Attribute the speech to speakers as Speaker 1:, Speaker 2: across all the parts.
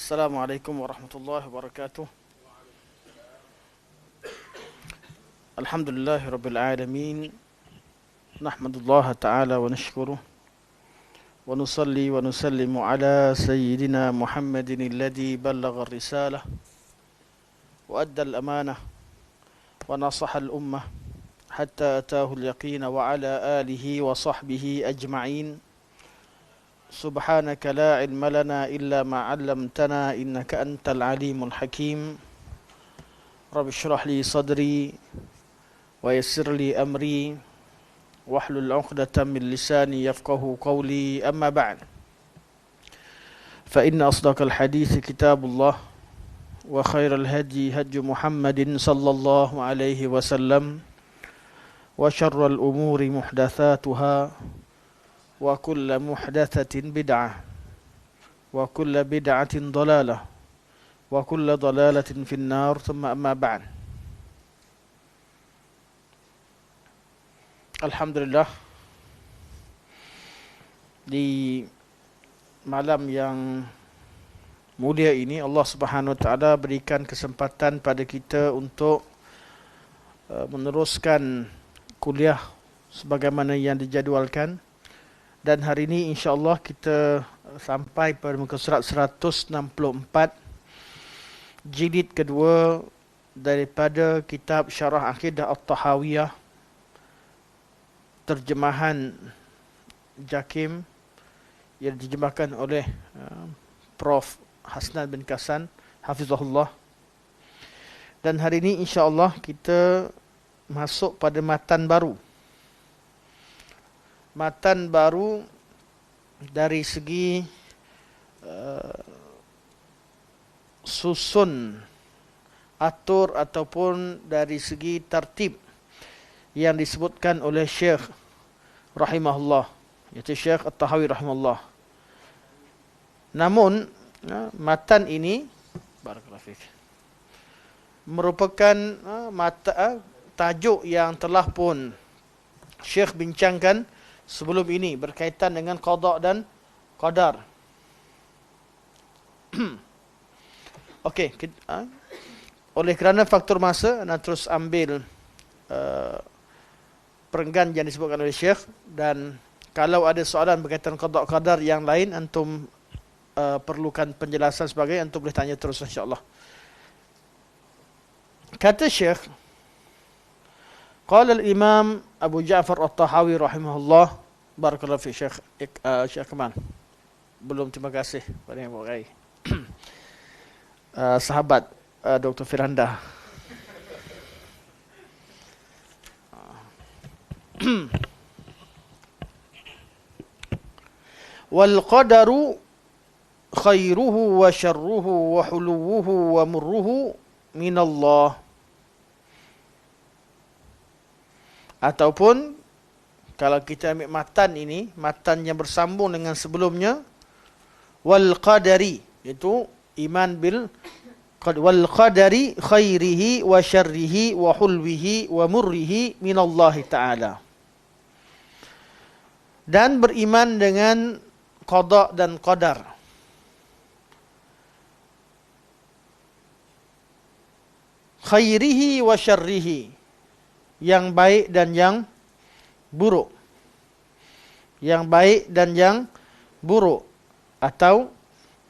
Speaker 1: السلام عليكم ورحمة الله وبركاته. الحمد لله رب العالمين، نحمد الله تعالى ونشكره ونصلي ونسلم على سيدنا محمد الذي بلغ الرسالة وأدى الأمانة ونصح الأمة حتى أتاه اليقين، وعلى آله وصحبه أجمعين. سبحانك لا علم لنا إلا ما علمتنا إنك أنت العليم الحكيم. رب اشرح لي صدري ويسر لي أمري واحلل عقدة من لساني يفقه قولي. أما بعد، فإن أصدق الحديث كتاب الله، وخير الهدي هدي محمد صلى الله عليه وسلم، وشر الأمور محدثاتها، وكل محدثة بدعة، وكل بدعة ضلالة، وكل ضلالة في النار. ثم أما بعد. Alhamdulillah, di malam yang mulia ini Allah Subhanahu Wa Taala berikan kesempatan pada kita untuk meneruskan kuliah sebagaimana yang dijadualkan. Dan hari ini insya-Allah kita sampai pada muka surat 164, jilid kedua daripada kitab Syarah Aqidah At-Tahawiyah, terjemahan Jakim, yang diterjemahkan oleh Prof. Hasnan bin Kasan, Hafizahullah. Dan hari ini insya-Allah kita masuk pada matan baru. Matan baru dari segi susun, atur ataupun dari segi tertib yang disebutkan oleh Syekh rahimahullah, iaitu Syekh At-Tahawi rahimahullah. Namun matan ini barakallahu fiik merupakan tajuk yang telah pun Syekh bincangkan sebelum ini berkaitan dengan qada dan qadar. Okey, oleh kerana faktor masa, nak terus ambil perenggan yang disebutkan oleh Syekh, dan kalau ada soalan berkaitan qada qadar yang lain, antum perlukan penjelasan sebagainya, antum boleh tanya terus insya-Allah. Kata Syekh, qala al-Imam Abu Ja'far At-Tahawi rahimahullah, barakallahu fi Syekh Syekh Kamal. Belum, terima kasih pada yang bagai sahabat Dr. Firanda. Wal qadaru khairuhu wa syarruhu wa huluwuhu wa murruhu minallah. Ataupun kalau kita ambil matan ini, matan yang bersambung dengan sebelumnya, wal qadari, iaitu iman bil wal qadari khairihi wa syarrihi wa hulwihi wa murrihi minallahi ta'ala. Dan beriman dengan qada dan qadar, khairihi wa syarrihi, yang baik dan yang buruk, yang baik dan yang buruk, atau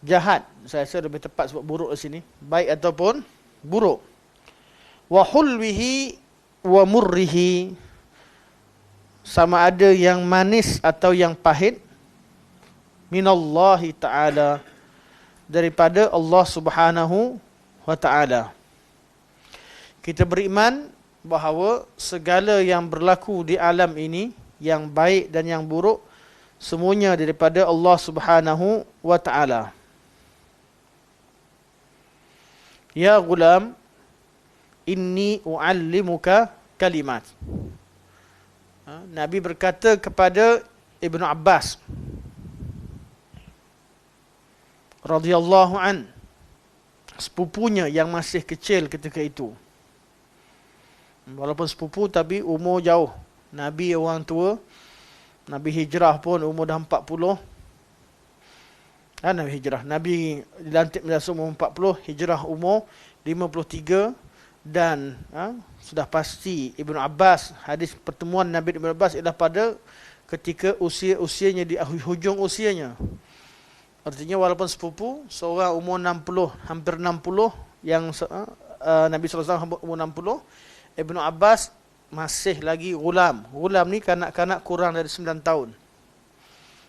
Speaker 1: jahat. Saya rasa lebih tepat sebut buruk di sini, baik ataupun buruk. Wa hulwihi wa murrihi, sama ada yang manis atau yang pahit, minallahi ta'ala, daripada Allah Subhanahu wa ta'ala. Kita beriman bahawa segala yang berlaku di alam ini, yang baik dan yang buruk, semuanya daripada Allah Subhanahu wa ta'ala. Ya gulam, inni u'allimuka kalimat. Nabi berkata kepada Ibnu Abbas radhiyallahu an, sepupunya yang masih kecil ketika itu. Walaupun sepupu tapi umur jauh. Nabi orang tua, Nabi hijrah pun umur dah 40. Nabi hijrah. Nabi dilantik masa umur 40, hijrah umur 53 dan sudah pasti Ibnu Abbas, hadis pertemuan Nabi Ibnu Abbas ialah pada ketika usianya di hujung usianya. Artinya walaupun sepupu, seorang umur 60, hampir 60 yang Nabi SAW umur 60, Ibnu Abbas masih lagi gulam. Gulam ni kanak-kanak kurang dari 9 tahun.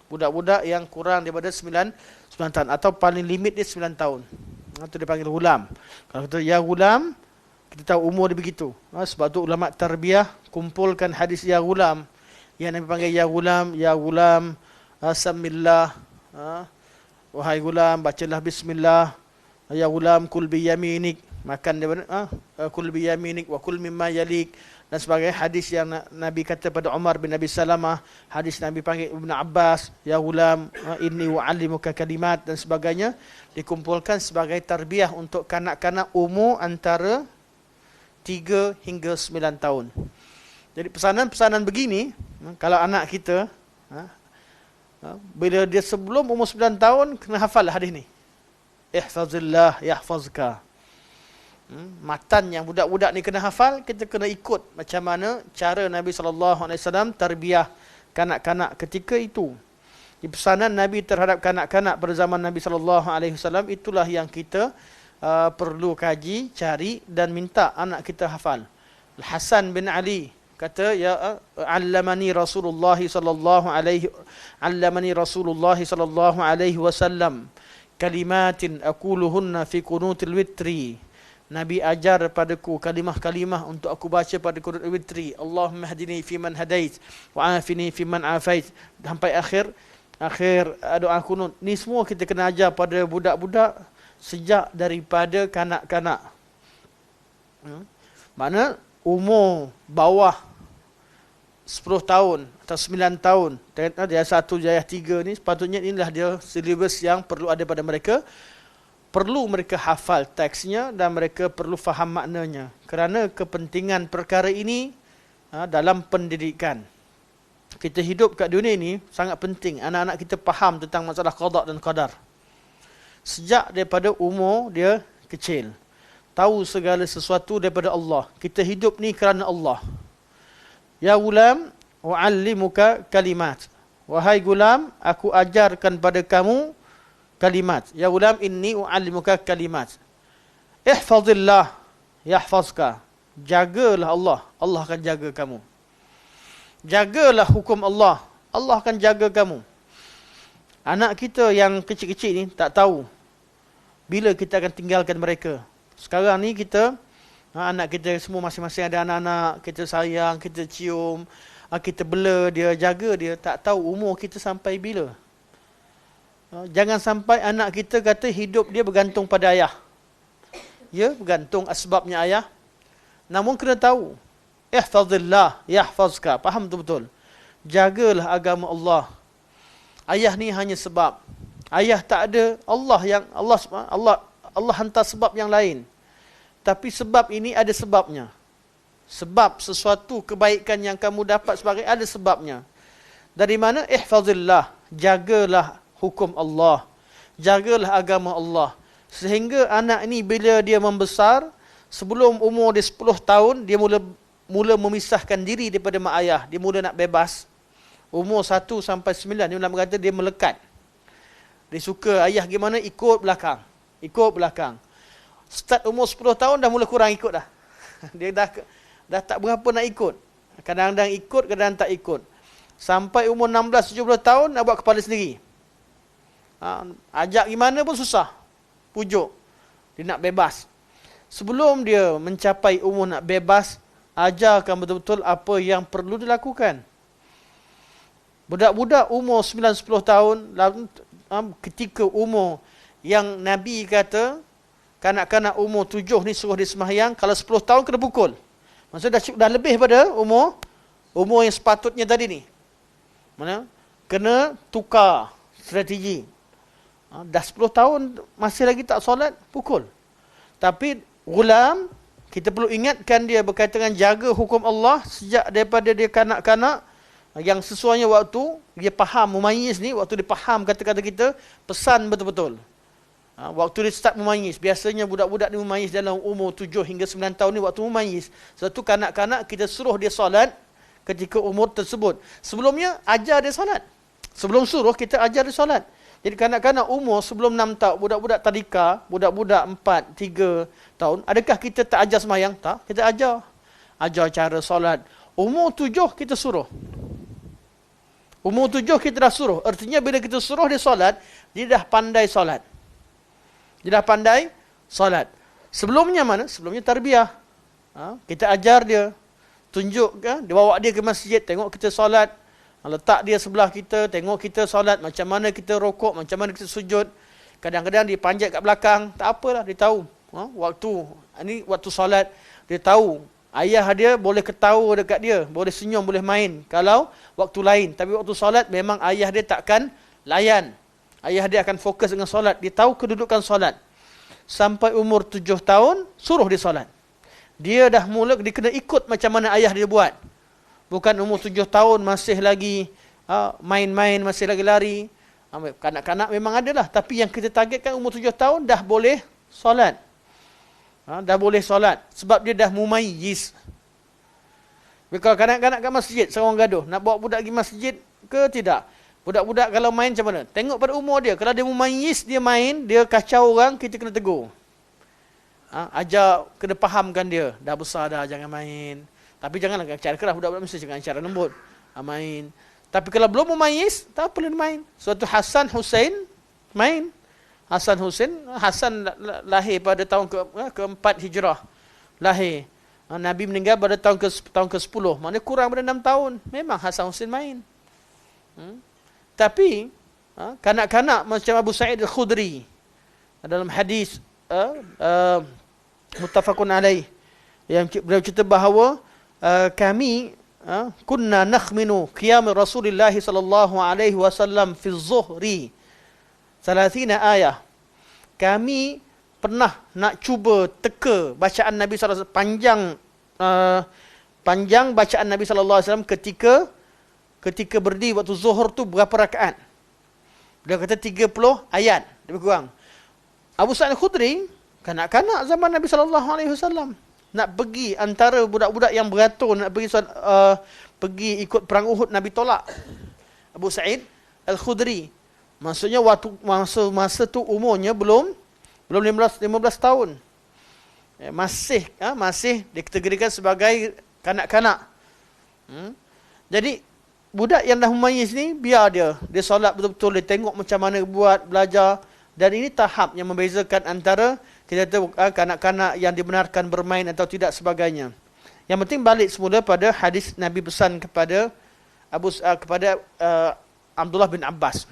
Speaker 1: Budak-budak yang kurang daripada 9 tahun atau paling limit dia 9 tahun. Itu dipanggil gulam. Kalau kita ya gulam, kita tahu umur dia begitu. Sebab tu ulama tarbiyah kumpulkan hadis ya gulam. Yang Nabi panggil ya gulam, samillah. Wahai gulam, bacalah bismillah. Ya gulam, kul bi yaminik. Makan daripada kul bi yaminik wa kul mimma yalik. Dan sebagai hadis yang Nabi kata pada Umar bin Abi Salamah, hadis Nabi panggil Ibn Abbas, ya gulam, inni wa'allimuka kalimat dan sebagainya, dikumpulkan sebagai tarbiyah untuk kanak-kanak umur antara 3 hingga 9 tahun. Jadi pesanan-pesanan begini, kalau anak kita, bila dia sebelum umur 9 tahun, kena hafal hadis ni. Ihfazillah yahfazka. Matan yang budak-budak ni kena hafal, kita kena ikut macam mana cara Nabi SAW tarbiyah kanak-kanak ketika itu. Di pesanan Nabi terhadap kanak-kanak pada zaman Nabi SAW, itulah yang kita perlu kaji, cari dan minta anak kita hafal. Hasan bin Ali kata, ya allamani Rasulullah sallallahu alaihi wasallam kalimatin aquluhunna fi qunutil witri. Nabi ajar padaku kalimah-kalimah untuk aku baca pada qunut witri. Allahumma hdini fi man hadait wa afini fi man afait. Sampai akhir doa qunut. Ni semua kita kena ajar pada budak-budak sejak daripada kanak-kanak. Mana umur bawah 10 tahun atau 9 tahun. Dia 1 jayah 3 ni sepatutnya inilah dia silibus yang perlu ada pada mereka. Perlu mereka hafal teksnya dan mereka perlu faham maknanya. Kerana kepentingan perkara ini dalam pendidikan. Kita hidup kat dunia ini sangat penting. Anak-anak kita faham tentang masalah qada dan qadar. Sejak daripada umur dia kecil. Tahu segala sesuatu daripada Allah. Kita hidup ni kerana Allah. Ya gulam, wa'allimuka kalimat. Wahai gulam, aku ajarkan pada kamu kalimat. Ya gulam, inni u'allimuka kalimat. Ihfazillah yahfazka. Jagalah Allah, Allah akan jaga kamu. Jagalah hukum Allah, Allah akan jaga kamu. Anak kita yang kecil-kecil ni tak tahu bila kita akan tinggalkan mereka. Sekarang ni kita, anak kita semua masing-masing ada anak-anak, kita sayang, kita cium, kita bela dia, jaga dia, tak tahu umur kita sampai bila. Jangan sampai anak kita kata hidup dia bergantung pada ayah. Ya, bergantung asbabnya ayah. Namun kena tahu, ihfazillah yahfazka. Faham betul-betul. Jagalah agama Allah. Ayah ni hanya sebab. Ayah tak ada, Allah hantar sebab yang lain. Tapi sebab ini ada sebabnya. Sebab sesuatu kebaikan yang kamu dapat sebagai ada sebabnya. Dari mana? Ihfazillah. Jagalah hukum Allah. Jagalah agama Allah. Sehingga anak ini bila dia membesar, sebelum umur dia 10 tahun, dia mula memisahkan diri daripada mak ayah. Dia mula nak bebas. Umur 1 sampai 9, dia nak berkata dia melekat. Dia suka ayah gimana, ikut belakang. Ikut belakang. Start umur 10 tahun dah mula kurang ikut dah. Dia dah tak berapa nak ikut. Kadang-kadang ikut, kadang-kadang tak ikut. Sampai umur 16-17 tahun nak buat kepala sendiri. Ajak gimana pun susah. Pujuk. Dia nak bebas. Sebelum dia mencapai umur nak bebas, ajarkan betul-betul apa yang perlu dilakukan. Budak-budak umur 9-10 tahun, ketika umur yang Nabi kata, kanak-kanak umur 7 ni suruh dia sembahyang, kalau 10 tahun kena pukul. Maksudnya dah lebih pada umur yang sepatutnya tadi ni. Mana? Kena tukar strategi. Dah 10 tahun masih lagi tak solat, pukul. Tapi gulam, kita perlu ingatkan dia berkaitan dengan jaga hukum Allah sejak daripada dia kanak-kanak Yang sesuainya waktu dia faham mumayyiz ni, waktu dia faham kata-kata kita, pesan betul-betul. Waktu dia start mumayyiz, biasanya budak-budak ni mumayyiz dalam umur 7 hingga 9 tahun ni waktu mumayyiz. Sebab tu kanak-kanak kita suruh dia solat ketika umur tersebut. Sebelumnya ajar dia solat. Sebelum suruh kita ajar dia solat. Jadi kanak-kanak umur sebelum 6 tahun, budak-budak tadika, budak-budak 4, 3 tahun, adakah kita tak ajar semayang? Tak, kita ajar. Ajar cara solat. Umur 7 kita suruh. Umur 7 kita dah suruh. Artinya bila kita suruh dia solat, dia dah pandai solat. Dia dah pandai solat. Sebelumnya mana? Sebelumnya tarbiyah. Kita ajar dia. Tunjuk, dia bawa dia ke masjid, tengok kita solat. Letak dia sebelah kita, tengok kita solat, macam mana kita rokok, macam mana kita sujud. Kadang-kadang dia panjat kat belakang, tak apalah, dia tahu. Waktu solat, dia tahu. Ayah dia boleh ketawa dekat dia, boleh senyum, boleh main. Kalau waktu lain. Tapi waktu solat, memang ayah dia takkan layan. Ayah dia akan fokus dengan solat. Dia tahu kedudukan solat. Sampai umur 7 tahun, suruh dia solat. Dia dah mula, dia kena ikut macam mana ayah dia buat. Bukan umur 7 tahun masih lagi main-main, masih lagi lari. Kanak-kanak memang ada lah. Tapi yang kita targetkan umur 7 tahun dah boleh solat. Dah boleh solat. Sebab dia dah mumayyiz. Kalau kanak-kanak kat masjid, seorang gaduh. Nak bawa budak pergi masjid ke tidak? Budak-budak kalau main macam mana? Tengok pada umur dia. Kalau dia mumayyiz, dia main, dia kacau orang, kita kena tegur. Ajar, kena fahamkan dia. Dah besar dah, jangan main. Tapi janganlah cara keras, budak-budak mesti jangan cara lembut. Main. Tapi kalau belum mumayyiz, tak perlu main. Suatu Hasan Hussein, main. Hasan Hussein, Hasan lahir pada tahun keempat Hijrah. Lahir. Nabi meninggal pada tahun ke-10. Maknanya kurang pada 6 tahun. Memang Hasan Hussein main. Tapi, kanak-kanak macam Abu Sa'id Al-Khudri, dalam hadis muttafaqun alaih, yang beliau cerita bahawa kami kunna nakhminu qiyam Rasulullah sallallahu alaihi wasallam fi zuhri 30 ayat. Kami pernah nak cuba teka bacaan Nabi sallallahu alaihi wasallam, panjang bacaan Nabi sallallahu alaihi wasallam ketika berdiri waktu zuhur tu berapa rakaat. Dia kata 30 ayat, lebih kurang. Abu Sa'id Al-Khudri, kanak-kanak zaman Nabi sallallahu alaihi wasallam, nak pergi antara budak-budak yang beratur nak pergi ikut perang Uhud, Nabi tolak. Abu Sa'id Al-Khudri, maksudnya waktu masa tu umurnya belum 15 tahun. Masih dikategorikan sebagai kanak-kanak. Jadi budak yang dah mumayyiz ni, biar dia solat betul-betul, dia tengok macam mana buat, belajar. Dan ini tahap yang membezakan antara kita tahu kanak-kanak yang dibenarkan bermain atau tidak sebagainya. Yang penting balik semula pada hadis Nabi pesan kepada Abdullah bin Abbas.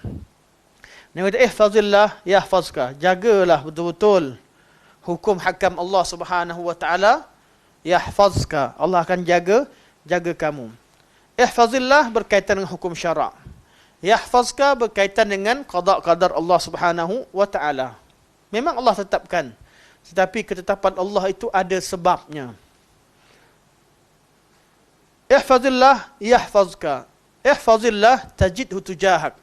Speaker 1: Nabi kata, ihfazillah yahfazka. Jagalah betul-betul hukum hakam Allah Subhanahu wa taala, yahfazka. Allah akan jaga kamu. Ihfazillah berkaitan dengan hukum syarak. Yahfazka berkaitan dengan qada qadar Allah Subhanahu wa taala. Memang Allah tetapkan. Tetapi ketetapan Allah itu ada sebabnya. Ihfazillah yahfazka. Ihfazillah tajidhu tujahak.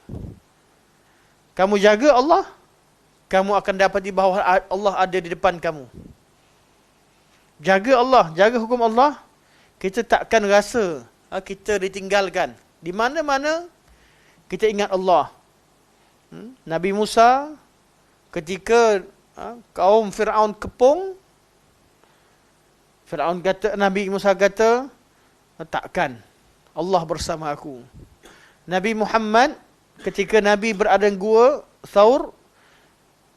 Speaker 1: Kamu jaga Allah, kamu akan dapat di bawah Allah ada di depan kamu. Jaga Allah, jaga hukum Allah, kita takkan rasa kita ditinggalkan. Di mana-mana kita ingat Allah. Nabi Musa ketika kaum Fir'aun kepung, Nabi Musa kata, takkan Allah bersama aku. Nabi Muhammad ketika Nabi berada di gua Thaur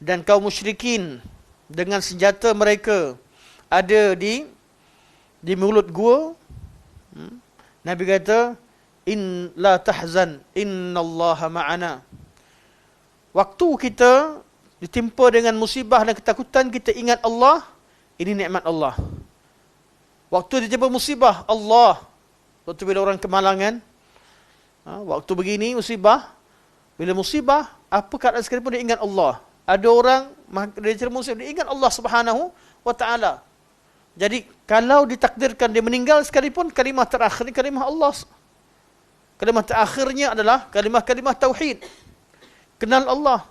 Speaker 1: dan kaum musyrikin dengan senjata mereka ada di mulut gua, Nabi kata, in la tahzan innallaha ma'ana. Waktu kita ditimpa dengan musibah dan ketakutan, kita ingat Allah, ini nikmat Allah. Waktu ditimpa musibah, Allah. Waktu bila orang kemalangan, waktu begini musibah, bila musibah, apa keadaan sekalipun dia ingat Allah. Ada orang dia cerita musibah, dia ingat Allah Subhanahu wa taala. Jadi kalau ditakdirkan dia meninggal sekalipun, kalimah terakhir ni kalimah Allah. Kalimah terakhirnya adalah kalimah-kalimah tauhid. Kenal Allah.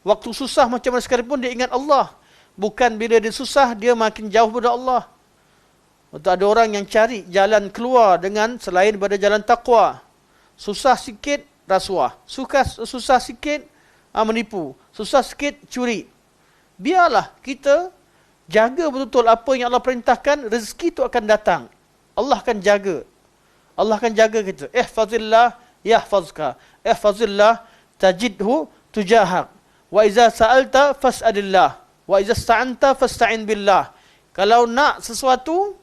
Speaker 1: Waktu susah macam mana sekalipun dia ingat Allah. Bukan bila dia susah dia makin jauh daripada Allah. Untuk ada orang yang cari jalan keluar dengan selain daripada jalan taqwa. Susah sikit rasuah. Susah sikit menipu. Susah sikit curi. Biarlah kita jaga betul-betul apa yang Allah perintahkan, rezeki itu akan datang. Allah akan jaga. Allah akan jaga kita. Ihfazillah yahfazka. Ihfazillah tajidhu tujahak. Wa iza sa'alta fas'alillah. Wa iza sta'anta fasta'in billah. Kalau nak sesuatu,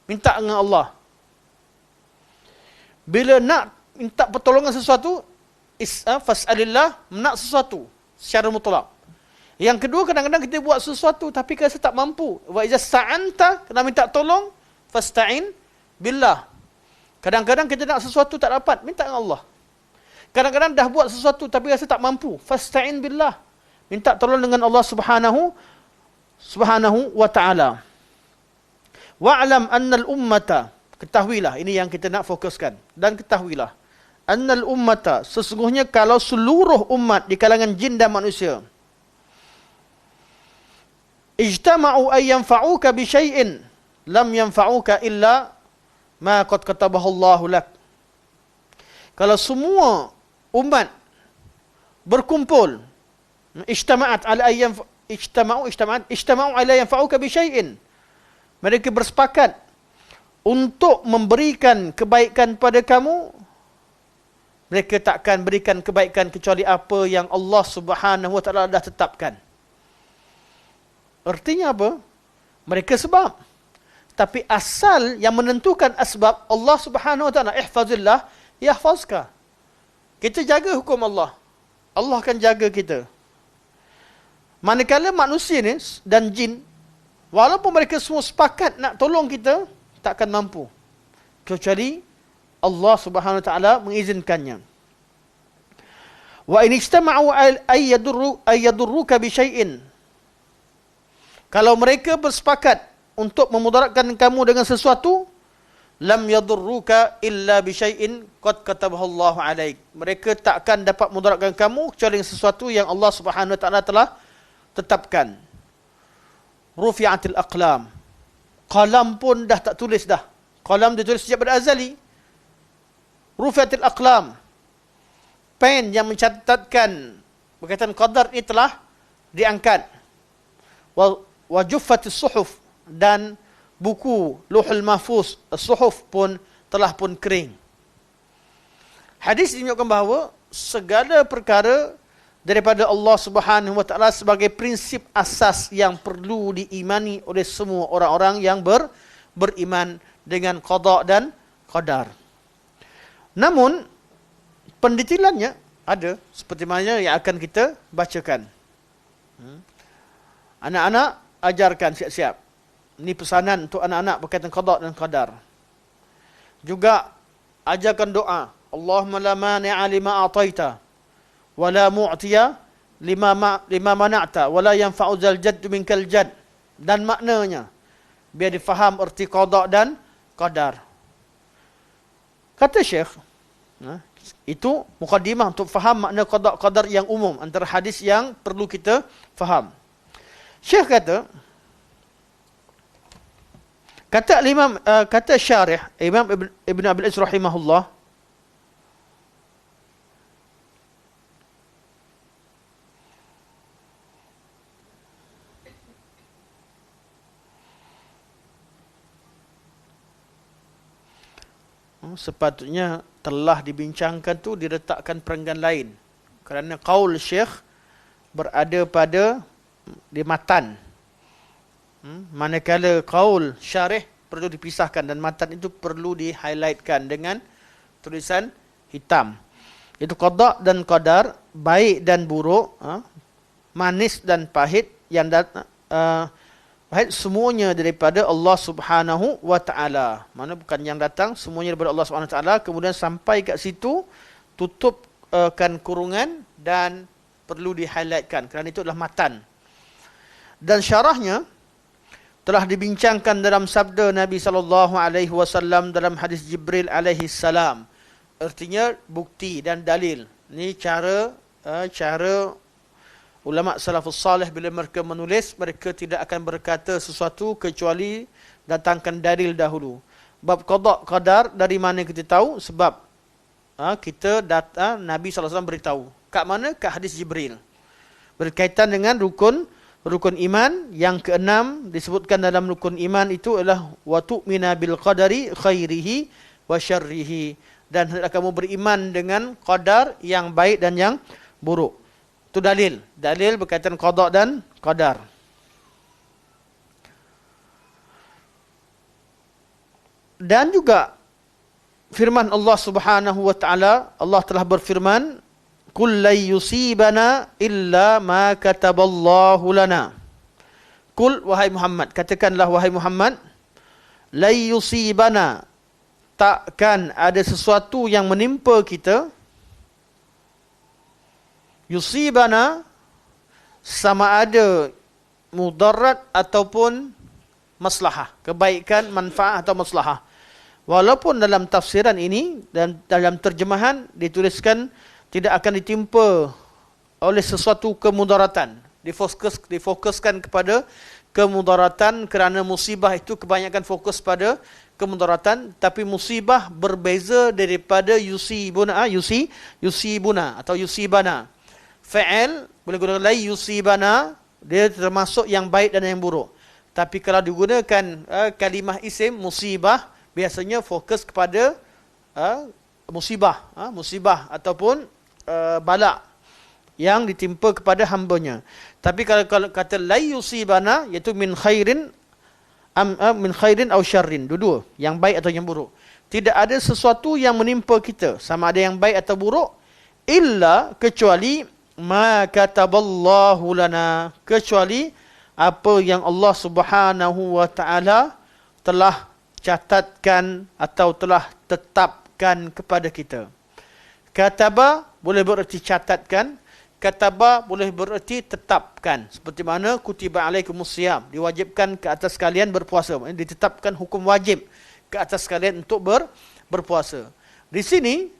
Speaker 1: minta dengan Allah. Bila nak minta pertolongan sesuatu, fas'alillah, nak sesuatu secara mutlak. Yang kedua, kadang-kadang kita buat sesuatu tapi kita tak mampu. Wa iza sta'anta, kena minta tolong, fasta'in billah. Kadang-kadang kita nak sesuatu tak dapat, minta dengan Allah. Kadang-kadang dah buat sesuatu tapi rasa tak mampu, fasta'in billah. Minta tolong dengan Allah Subhanahu wa ta'ala. Wa'lam annal ummata, ketahuilah, ini yang kita nak fokuskan. Dan ketahuilah, annal ummata, sesungguhnya kalau seluruh umat di kalangan jin dan manusia, ijtama'u ay yanfa'uka bi syai'in lam yanfa'uka illa ma qad katabahu Allahu lak. Kalau semua umat berkumpul, ijtama'at ala ay ijtama'u ala yanfa'uka bi syai'in, mereka bersepakat untuk memberikan kebaikan pada kamu, mereka takkan berikan kebaikan kecuali apa yang Allah Subhanahu wa ta'ala dah tetapkan. Artinya apa? Mereka sebab. Tapi asal yang menentukan asbab Allah Subhanahu wa ta'ala. Ihfazillah yahfazka. Kita jaga hukum Allah, Allah akan jaga kita. Manakala manusia ni dan jin, walaupun mereka semua sepakat nak tolong kita, takkan mampu kecuali Allah Subhanahu wa ta'ala mengizinkannya. Wa in ijtama'u ay yadurruka bi syai'in, kalau mereka bersepakat untuk memudaratkan kamu dengan sesuatu, lam yadurruka illa bi syai'in qad katabahu Allah 'alaik. Mereka takkan dapat mudaratkan kamu kecuali dengan sesuatu yang Allah Subhanahu wa ta'ala telah tetapkan. Rufi'atil aqlam. Qalam pun dah tak tulis dah. Qalam ditulis sejak pada azali. Rufi'atil aqlam. Pen yang mencatatkan berkaitan qadar ini telah diangkat. Wa juffatis suhuf, dan buku Lauhul Mahfuz, suhuf pun telah pun kering. Hadis ini menunjukkan bahawa segala perkara daripada Allah Subhanahu wa ta'ala sebagai prinsip asas yang perlu diimani oleh semua orang-orang yang beriman dengan qada dan qadar. Namun pendetailannya ada seperti mana yang akan kita bacakan. Anak-anak ajarkan siap-siap. Ini pesanan untuk anak-anak berkaitan qada dan qadar. Juga ajarkan doa. Allahumma la mani'a lima a'taita wa la mu'tiya lima mana'ta wa la yanfa'u zal jadd minkal jadd. Dan maknanya biar difaham erti qada dan qadar. Kata Syekh, itu mukadimah untuk faham makna qada qadar yang umum antara hadis yang perlu kita faham. Syekh kata syarih Imam Ibn Abil Iz rahimahullah, sepatutnya telah dibincangkan tu diletakkan perenggan lain, kerana qaul Syekh berada pada di matan. Manakala qaul syarih perlu dipisahkan dan matan itu perlu di-highlightkan dengan tulisan hitam. Itu qada dan qadar, baik dan buruk, manis dan pahit, yang pahit semuanya daripada Allah Subhanahu wa ta'ala. Mana bukan yang datang, semuanya daripada Allah Subhanahu wa ta'ala. Kemudian sampai kat situ, tutupkan kurungan dan perlu di-highlightkan kerana itu adalah matan. Dan syarahnya telah dibincangkan dalam sabda Nabi sallallahu alaihi wasallam dalam hadis Jibril alaihi salam. artinya bukti dan dalil. Ini cara ulama salafus salih bila mereka menulis, mereka tidak akan berkata sesuatu kecuali datangkan dalil dahulu. Bab qada qadar dari mana kita tahu? Sebab Nabi SAW beritahu. Kat mana? Kat hadis Jibril. Berkaitan dengan rukun iman yang keenam disebutkan dalam rukun iman itu adalah wa tu'mina bil qadari khairihi wa syarrihi, dan kamu beriman dengan qadar yang baik dan yang buruk. Itu dalil berkaitan qada dan qadar. Dan juga firman Allah Subhanahu wa taala, Allah telah berfirman, "Qul la yusibana illa ma kataballahu lana." Qul, wahai Muhammad, katakanlah wahai Muhammad, la yusibana, takkan ada sesuatu yang menimpa kita. Yusibana sama ada mudarat ataupun maslahah, kebaikan, manfaat atau maslahah. Walaupun dalam tafsiran ini dan dalam terjemahan dituliskan tidak akan ditimpa oleh sesuatu kemudaratan. Difokuskan kepada kemudaratan kerana musibah itu kebanyakan fokus pada kemudaratan, tapi musibah berbeza daripada yusibuna atau yusibana. Fa'il boleh guna la yusibana, dia termasuk yang baik dan yang buruk. Tapi kalau digunakan kalimah isim musibah, biasanya fokus kepada musibah ataupun bala yang ditimpa kepada hambanya. Tapi kalau kata la yusibana, iaitu min khairin aw syarrin, dua-dua, yang baik atau yang buruk. Tidak ada sesuatu yang menimpa kita, sama ada yang baik atau buruk, illa, kecuali ma kataballahu lana, kecuali apa yang Allah Subhanahu wa taala telah catatkan atau telah tetapkan kepada kita. Kataba boleh bererti catatkan, kataba boleh bererti tetapkan. Seperti mana kutiba alaikumusiyam, diwajibkan ke atas kalian berpuasa. Ditetapkan hukum wajib ke atas kalian untuk berpuasa. Di sini,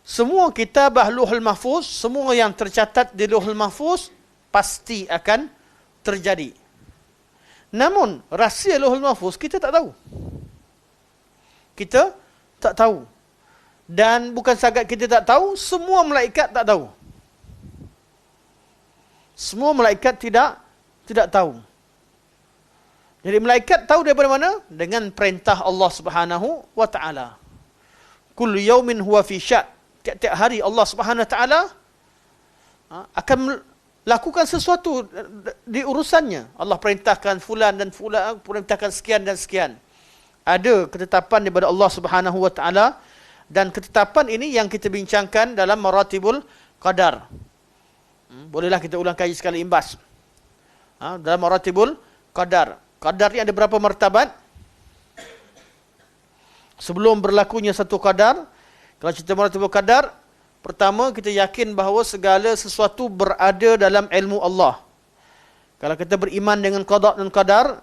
Speaker 1: semua kitabah Lauhul Mahfuz, semua yang tercatat di Lauhul Mahfuz, pasti akan terjadi. Namun, rahsia Lauhul Mahfuz kita tak tahu. Kita tak tahu. Dan bukan sahaja kita tak tahu, semua malaikat tak tahu. Semua malaikat tidak tahu. Jadi malaikat tahu daripada mana? Dengan perintah Allah Subhanahu wa taala. Kullu yaumin huwa fi sya'. Tiap-tiap hari Allah Subhanahu wa taala akan lakukan sesuatu di urusannya. Allah perintahkan fulan dan fulan, perintahkan sekian dan sekian. Ada ketetapan daripada Allah Subhanahu wa taala, dan ketetapan ini yang kita bincangkan dalam Maratibul Qadar. Bolehlah kita ulang kaji sekali imbas. Dalam Maratibul Qadar. Qadar ni ada berapa martabat? Sebelum berlakunya satu qadar, kalau cerita Maratibul Qadar, pertama kita yakin bahawa segala sesuatu berada dalam ilmu Allah. Kalau kita beriman dengan qada dan qadar,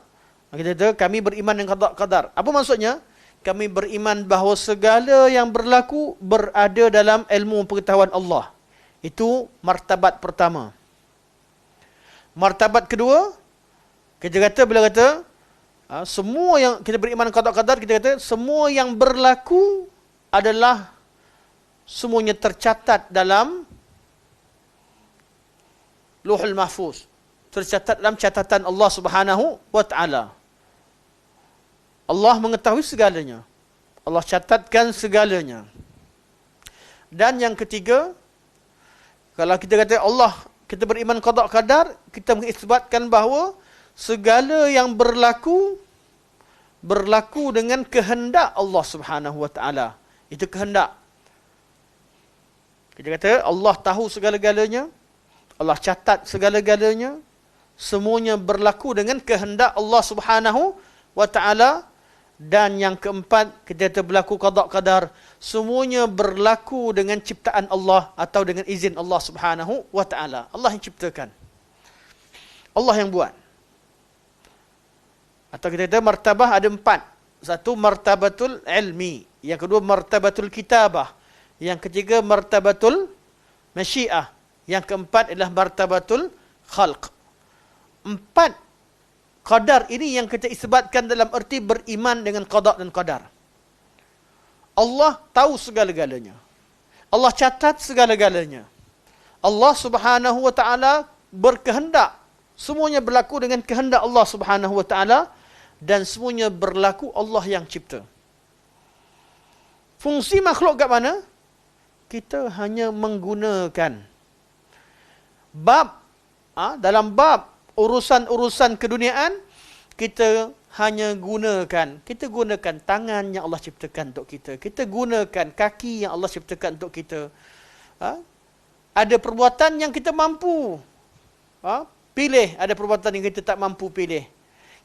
Speaker 1: kita kata kami beriman dengan qada qadar. Apa maksudnya? Kami beriman bahawa segala yang berlaku berada dalam ilmu pengetahuan Allah. Itu martabat pertama. Martabat kedua, kita kata bila kata semua yang kita beriman qada qadar, kita kata semua yang berlaku adalah semuanya tercatat dalam Lauhul Mahfuz. Tercatat dalam catatan Allah Subhanahu wa taala. Allah mengetahui segalanya. Allah catatkan segalanya. Dan yang ketiga, kalau kita kata Allah, kita beriman qada qadar, kita mengisbatkan bahawa segala yang berlaku dengan kehendak Allah Subhanahu wa taala. Itu kehendak. Kita kata Allah tahu segala-galanya, Allah catat segala-galanya, semuanya berlaku dengan kehendak Allah Subhanahu wa taala. Dan yang keempat, kita berlaku qada qadar, semuanya berlaku dengan ciptaan Allah atau dengan izin Allah Subhanahu wa taala. Allah yang ciptakan. Allah yang buat. Atau kita kata martabah ada 4. Satu martabatul ilmi, yang kedua martabatul kitabah, Yang ketiga martabatul masyiah. Yang keempat adalah martabatul khalq. 4 qadar ini yang kita isbatkan dalam erti beriman dengan qada dan qadar. Allah tahu segala-galanya. Allah catat segala-galanya. Allah Subhanahu wa taala berkehendak. Semuanya berlaku dengan kehendak Allah Subhanahu wa taala dan semuanya berlaku Allah yang cipta. Fungsi makhluk kat mana? Kita hanya menggunakan dalam bab urusan-urusan keduniaan, kita hanya gunakan. Kita gunakan tangan yang Allah ciptakan untuk kita. Kita gunakan kaki yang Allah ciptakan untuk kita. Ada perbuatan yang kita mampu pilih. Ada perbuatan yang kita tak mampu pilih.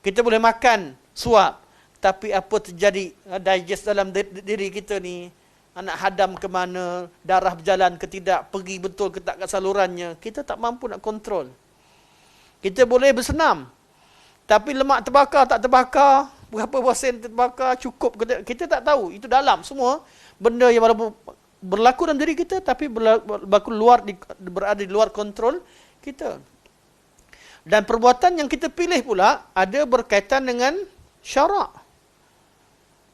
Speaker 1: Kita boleh makan suap. Tapi apa terjadi digest dalam diri kita ni, nak hadam ke mana, darah berjalan ke tidak, pergi betul ke tak kat salurannya, kita tak mampu nak kontrol. Kita boleh bersenam, tapi lemak terbakar tak terbakar, berapa % terbakar, cukup ke tak, kita tak tahu. Itu dalam semua benda yang walaupun berlaku dalam diri kita, tapi berlaku berada di luar kontrol kita. Dan perbuatan yang kita pilih pula ada berkaitan dengan syarak.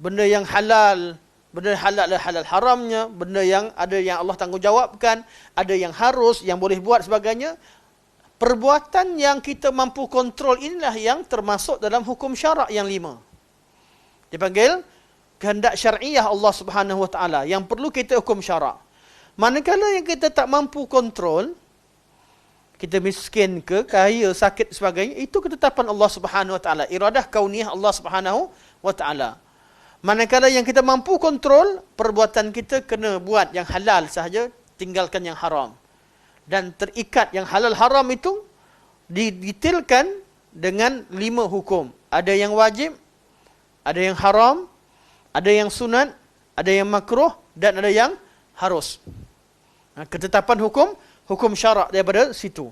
Speaker 1: Benda yang halal, benda halal adalah halal haramnya, benda yang ada yang Allah tanggungjawabkan, ada yang harus, yang boleh buat sebagainya. Perbuatan yang kita mampu kontrol inilah yang termasuk dalam hukum syarak yang 5. Dipanggil kehendak syar'iyah Allah Subhanahu wa taala yang perlu kita hukum syarak. Manakala yang kita tak mampu kontrol, kita miskin ke, kaya, sakit sebagainya, itu ketetapan Allah Subhanahu wa taala, iradah kauniyah Allah Subhanahu wa taala. Manakala yang kita mampu kontrol, perbuatan kita kena buat yang halal sahaja, tinggalkan yang haram. Dan terikat yang halal haram itu didetailkan dengan 5 hukum. Ada yang wajib, ada yang haram, ada yang sunat, ada yang makruh dan ada yang harus. Ketetapan hukum syarak daripada situ.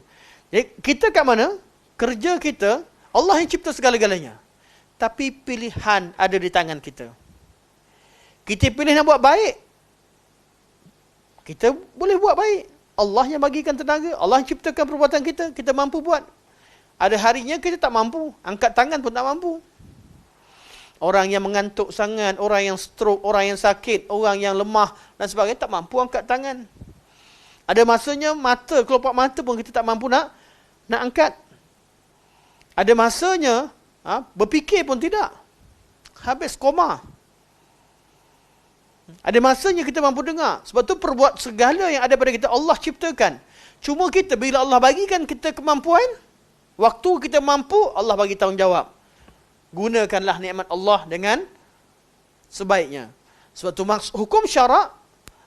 Speaker 1: Jadi kita kat mana? Kerja kita, Allah yang cipta segala-galanya. Tapi pilihan ada di tangan kita. Kita pilih nak buat baik, kita boleh buat baik. Allah yang bagikan tenaga, Allah yang ciptakan perbuatan kita, kita mampu buat. Ada harinya kita tak mampu, angkat tangan pun tak mampu. Orang yang mengantuk sangat, orang yang stroke, orang yang sakit, orang yang lemah dan sebagainya tak mampu angkat tangan. Ada masanya mata, kelopak mata pun kita tak mampu nak angkat. Ada masanya berfikir pun tidak. Habis koma. Ada masanya kita mampu dengar. Sebab tu perbuat segala yang ada pada kita Allah ciptakan. Cuma kita bila Allah bagikan kita kemampuan, waktu kita mampu, Allah bagi tanggungjawab. Gunakanlah nikmat Allah dengan sebaiknya. Sebab tu hukum syarak,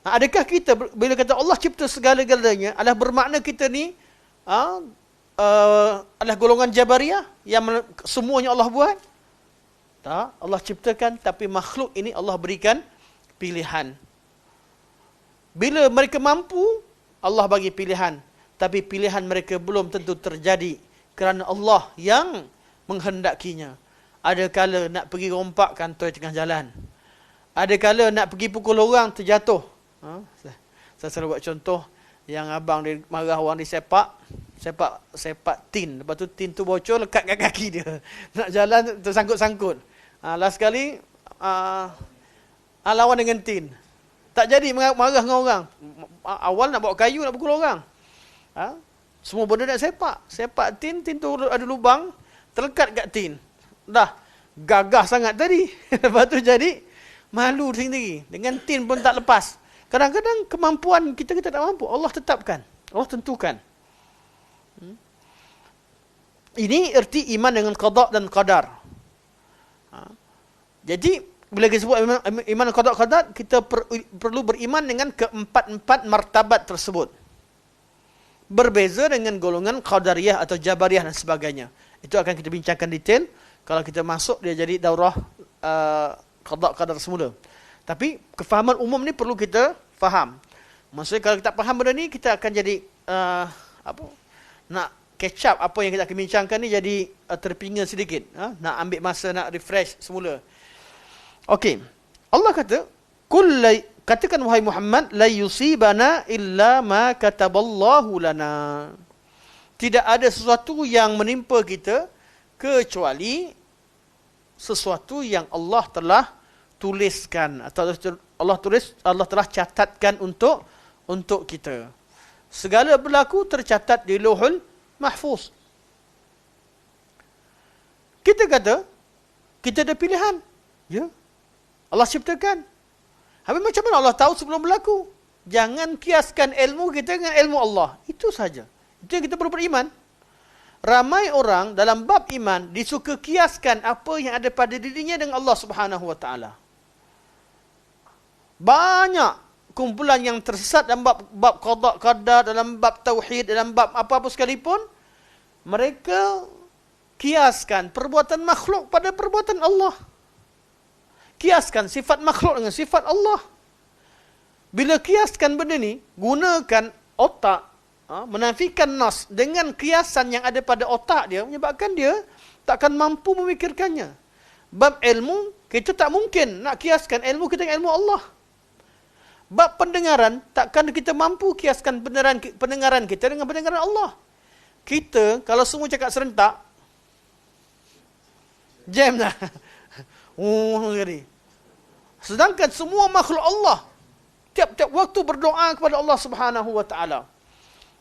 Speaker 1: adakah kita bila kata Allah cipta segala-galanya adalah bermakna kita ni adalah golongan Jabariyah yang semuanya Allah buat? Tak, Allah ciptakan tapi makhluk ini Allah berikan pilihan. Bila mereka mampu, Allah bagi pilihan. Tapi pilihan mereka belum tentu terjadi kerana Allah yang menghendakinya. Ada kala nak pergi rompak kantoi tengah jalan. Ada kala nak pergi pukul orang terjatuh. Saya selalu buat contoh yang abang dia marah orang disepak tin. Lepas tu tin tu bocor lekat kat kaki dia. Nak jalan tersangkut-sangkut. Last kali lawan dengan tin. Tak jadi marah dengan orang. Awal nak bawa kayu nak pukul orang. Semua benda nak sepak. Sepak tin tu ada lubang, terlekat kat tin. Dah gagah sangat tadi. Lepas tu jadi malu sendiri. Dengan tin pun tak lepas. Kadang-kadang kemampuan kita tak mampu. Allah tetapkan. Allah tentukan. Ini erti iman dengan qada dan qadar. Jadi bila kita sebut iman qada qadar, kita perlu beriman dengan keempat-empat martabat tersebut. Berbeza dengan golongan qadariyah atau jabariyah dan sebagainya. Itu akan kita bincangkan detail kalau kita masuk dia jadi daurah qada qadar semula. Tapi kefahaman umum ni perlu kita faham. Maksudnya kalau kita faham benda ni, kita akan jadi nak catch up apa yang kita akan bincangkan ni jadi terpinga sedikit. Nak ambil masa nak refresh semula. Okey. Allah kata katakan wahai Muhammad, la yusibana illa ma kataballahu lana. Tidak ada sesuatu yang menimpa kita kecuali sesuatu yang Allah telah tuliskan atau Allah telah catatkan untuk kita. Segala berlaku tercatat di Lauhul Mahfuz. Kita kata kita ada pilihan. Ya. Allah ciptakan. Habis macam mana Allah tahu sebelum berlaku? Jangan kiaskan ilmu kita dengan ilmu Allah. Itu saja. Itu yang kita perlu beriman. Ramai orang dalam bab iman disuka kiaskan apa yang ada pada dirinya dengan Allah Subhanahu wa taala. Banyak kumpulan yang tersesat dalam bab qada qadar, dalam bab tauhid, dalam bab apa-apa sekalipun, mereka kiaskan perbuatan makhluk pada perbuatan Allah. Kiaskan sifat makhluk dengan sifat Allah. Bila kiaskan benda ni, gunakan otak, menafikan nas dengan kiasan yang ada pada otak dia, menyebabkan dia takkan mampu memikirkannya. Bab ilmu, kita tak mungkin nak kiaskan ilmu kita dengan ilmu Allah. Bab pendengaran, takkan kita mampu kiaskan pendengaran kita dengan pendengaran Allah. Kita, kalau semua cakap serentak, jam dah. Sedangkan semua makhluk Allah, tiap-tiap waktu berdoa kepada Allah Subhanahu wa taala.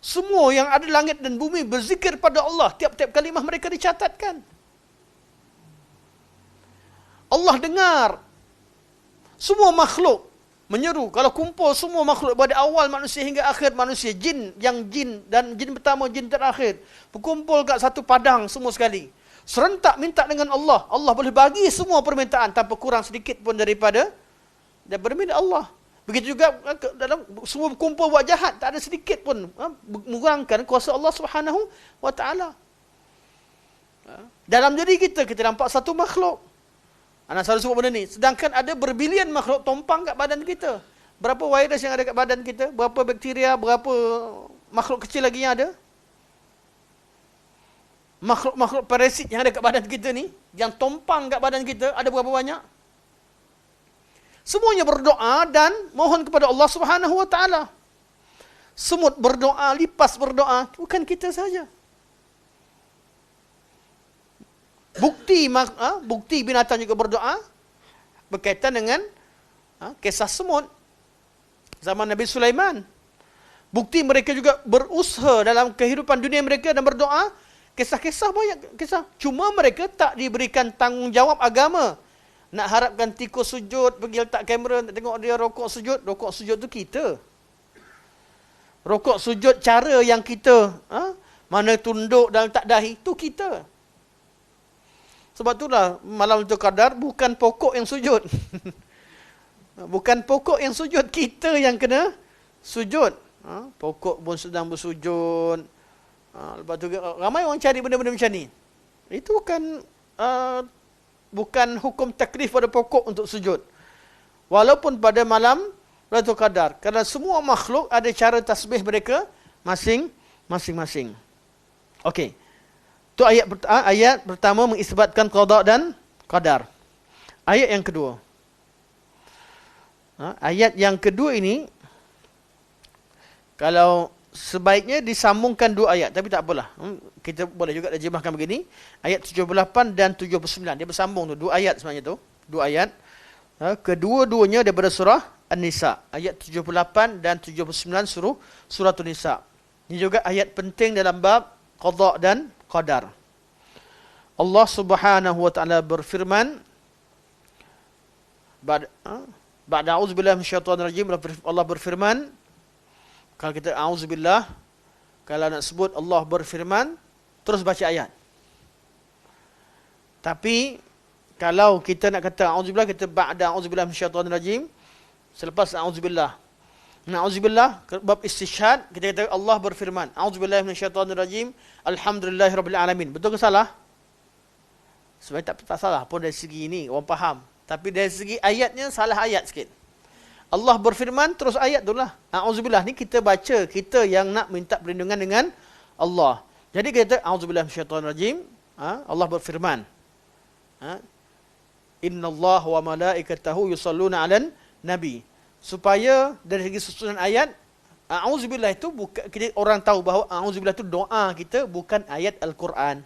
Speaker 1: Semua yang ada langit dan bumi berzikir pada Allah. Tiap-tiap kalimah mereka dicatatkan. Allah dengar. Semua makhluk menyeru. Kalau kumpul semua makhluk pada awal manusia hingga akhir manusia. Jin dan jin pertama, jin terakhir. Berkumpul kat satu padang semua sekali. Serentak minta dengan Allah. Allah boleh bagi semua permintaan tanpa kurang sedikit pun daripada minta Allah. Begitu juga dalam semua kumpul buat jahat, tak ada sedikit pun mengurangkan kuasa Allah Subhanahu wa taala. Dalam diri kita nampak satu makhluk. Anak selalu sebut benda ni. Sedangkan ada berbilion makhluk tumpang kat badan kita. Berapa virus yang ada kat badan kita? Berapa bakteria? Berapa makhluk kecil lagi yang ada? Makhluk-makhluk parasit yang ada kat badan kita ni, yang tumpang kat badan kita, ada berapa banyak? Semuanya berdoa dan mohon kepada Allah Subhanahu wa taala. Semut berdoa, lipas berdoa, bukan kita saja. Bukti binatang juga berdoa berkaitan dengan kisah semut zaman Nabi Sulaiman. Bukti mereka juga berusaha dalam kehidupan dunia mereka dan berdoa. Kisah-kisah banyak kisah. Cuma mereka tak diberikan tanggungjawab agama. Nak harapkan tikus sujud, pergi letak kamera, nak tengok dia rokok sujud tu kita. Rokok sujud cara yang kita, mana tunduk dan letak dahi, tu kita. Sebab itulah malam Lailatul Qadar bukan pokok yang sujud. Bukan pokok yang sujud, kita yang kena sujud. Pokok pun sedang bersujud. Lepas tu ramai orang cari benda-benda macam ni. Itu bukan hukum taklif pada pokok untuk sujud. Walaupun pada malam Lailatul Qadar, kerana semua makhluk ada cara tasbih mereka masing-masing. Okey. Tu ayat pertama mengisbatkan qada dan qadar. Ayat yang kedua. Ayat yang kedua ini, kalau sebaiknya disambungkan dua ayat, tapi tak apalah. Kita boleh juga terjemahkan begini. Ayat 78 dan 79. Dia bersambung tu. Dua ayat sebenarnya tu. Dua ayat. Kedua-duanya daripada surah An-Nisa. Ayat 78 dan 79 surah An-Nisa. Ini juga ayat penting dalam bab qada dan qadar. Allah Subhanahu wa taala berfirman, ba'da a'udzubillahi minasyaitonir rajim, Allah berfirman, kalau kita a'udzubillah, kalau nak sebut Allah berfirman, terus baca ayat. Tapi kalau kita nak kata a'udzubillah, kita ba'da a'udzubillahi minasyaitonir rajim, selepas a'udzubillah. Na'udzubillah, bab istisyhad, kita kata Allah berfirman, a'udzubillahi minasyaitonir rajim, alhamdulillahirabbil alamin. Betul ke salah? Sebenarnya tak salah pun dari segi ini, orang faham. Tapi dari segi ayatnya salah ayat sikit. Allah berfirman, terus ayat itulah. A'udzubillah ni kita baca, kita yang nak minta perlindungan dengan Allah. Jadi kita a'udzubillahi minasyaitonir rajim, Allah berfirman, innallaha wa malaikatahu yusalluna 'alan nabi. supaya dari segi susunan ayat, a'udzubillah itu bukan, kita orang tahu bahawa a'udzubillah itu doa kita, bukan ayat Al-Quran.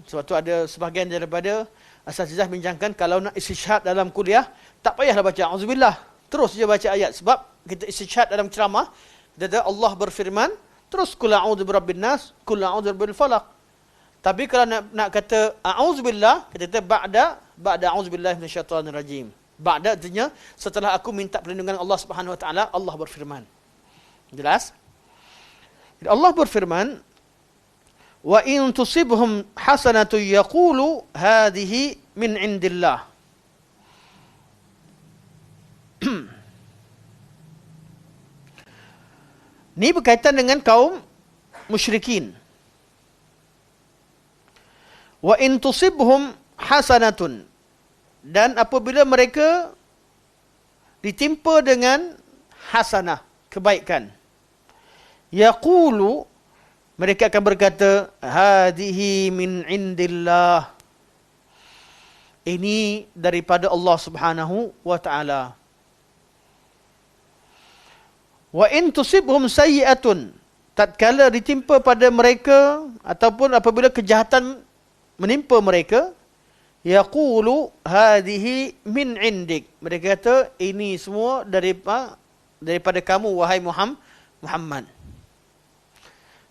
Speaker 1: Sebab tu ada sebahagian daripada asatizah bincangkan kalau nak istishhad dalam kuliah, tak payahlah baca a'udzubillah, terus je baca ayat. Sebab kita istishhad dalam ceramah, kita Allah berfirman, terus qul a'udzu birabbin nas, qul a'udzu birabbil falaq. Tapi kalau nak kata a'udzubillah, kita kata ba'da a'udzubillahi minasyaitonir rajim. Ba'da artinya setelah aku minta perlindungan Allah Subhanahu wa taala, Allah berfirman. Jelas? Allah berfirman, wa in tusibhum hasanatu yaqulu hadhihi min indillah. Ini berkaitan dengan kaum musyrikin. Wa in tusibhum hasanatun, dan apabila mereka ditimpa dengan hasanah, kebaikan, yaqulu, mereka akan berkata, hadhihi min indillah, ini daripada Allah Subhanahu wa taala. Wa in tusibhum sayyi'atun, tatkala ditimpa pada mereka ataupun apabila kejahatan menimpa mereka, yaqulu hadhihi min indik, mereka kata ini semua daripada kamu wahai Muhammad.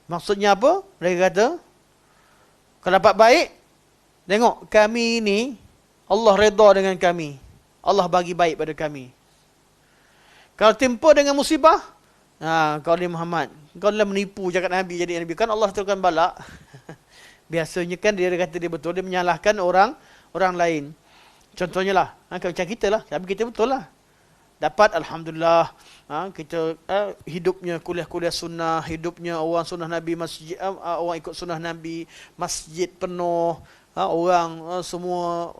Speaker 1: Maksudnya apa? Mereka kata, kalau dapat baik, tengok kami ini Allah redha dengan kami, Allah bagi baik pada kami. Kalau timpa dengan musibah, kau ni Muhammad, kau dah menipu cakap Nabi jadi Nabi, kan Allah turunkan balak. Biasanya kan dia kata dia betul, dia menyalahkan orang lain. Contohnya lah, macam kita lah, tapi kita betul lah. Dapat Alhamdulillah, kita hidupnya kuliah-kuliah sunnah, hidupnya orang sunnah Nabi, masjid, orang ikut sunnah Nabi, masjid penuh, orang semua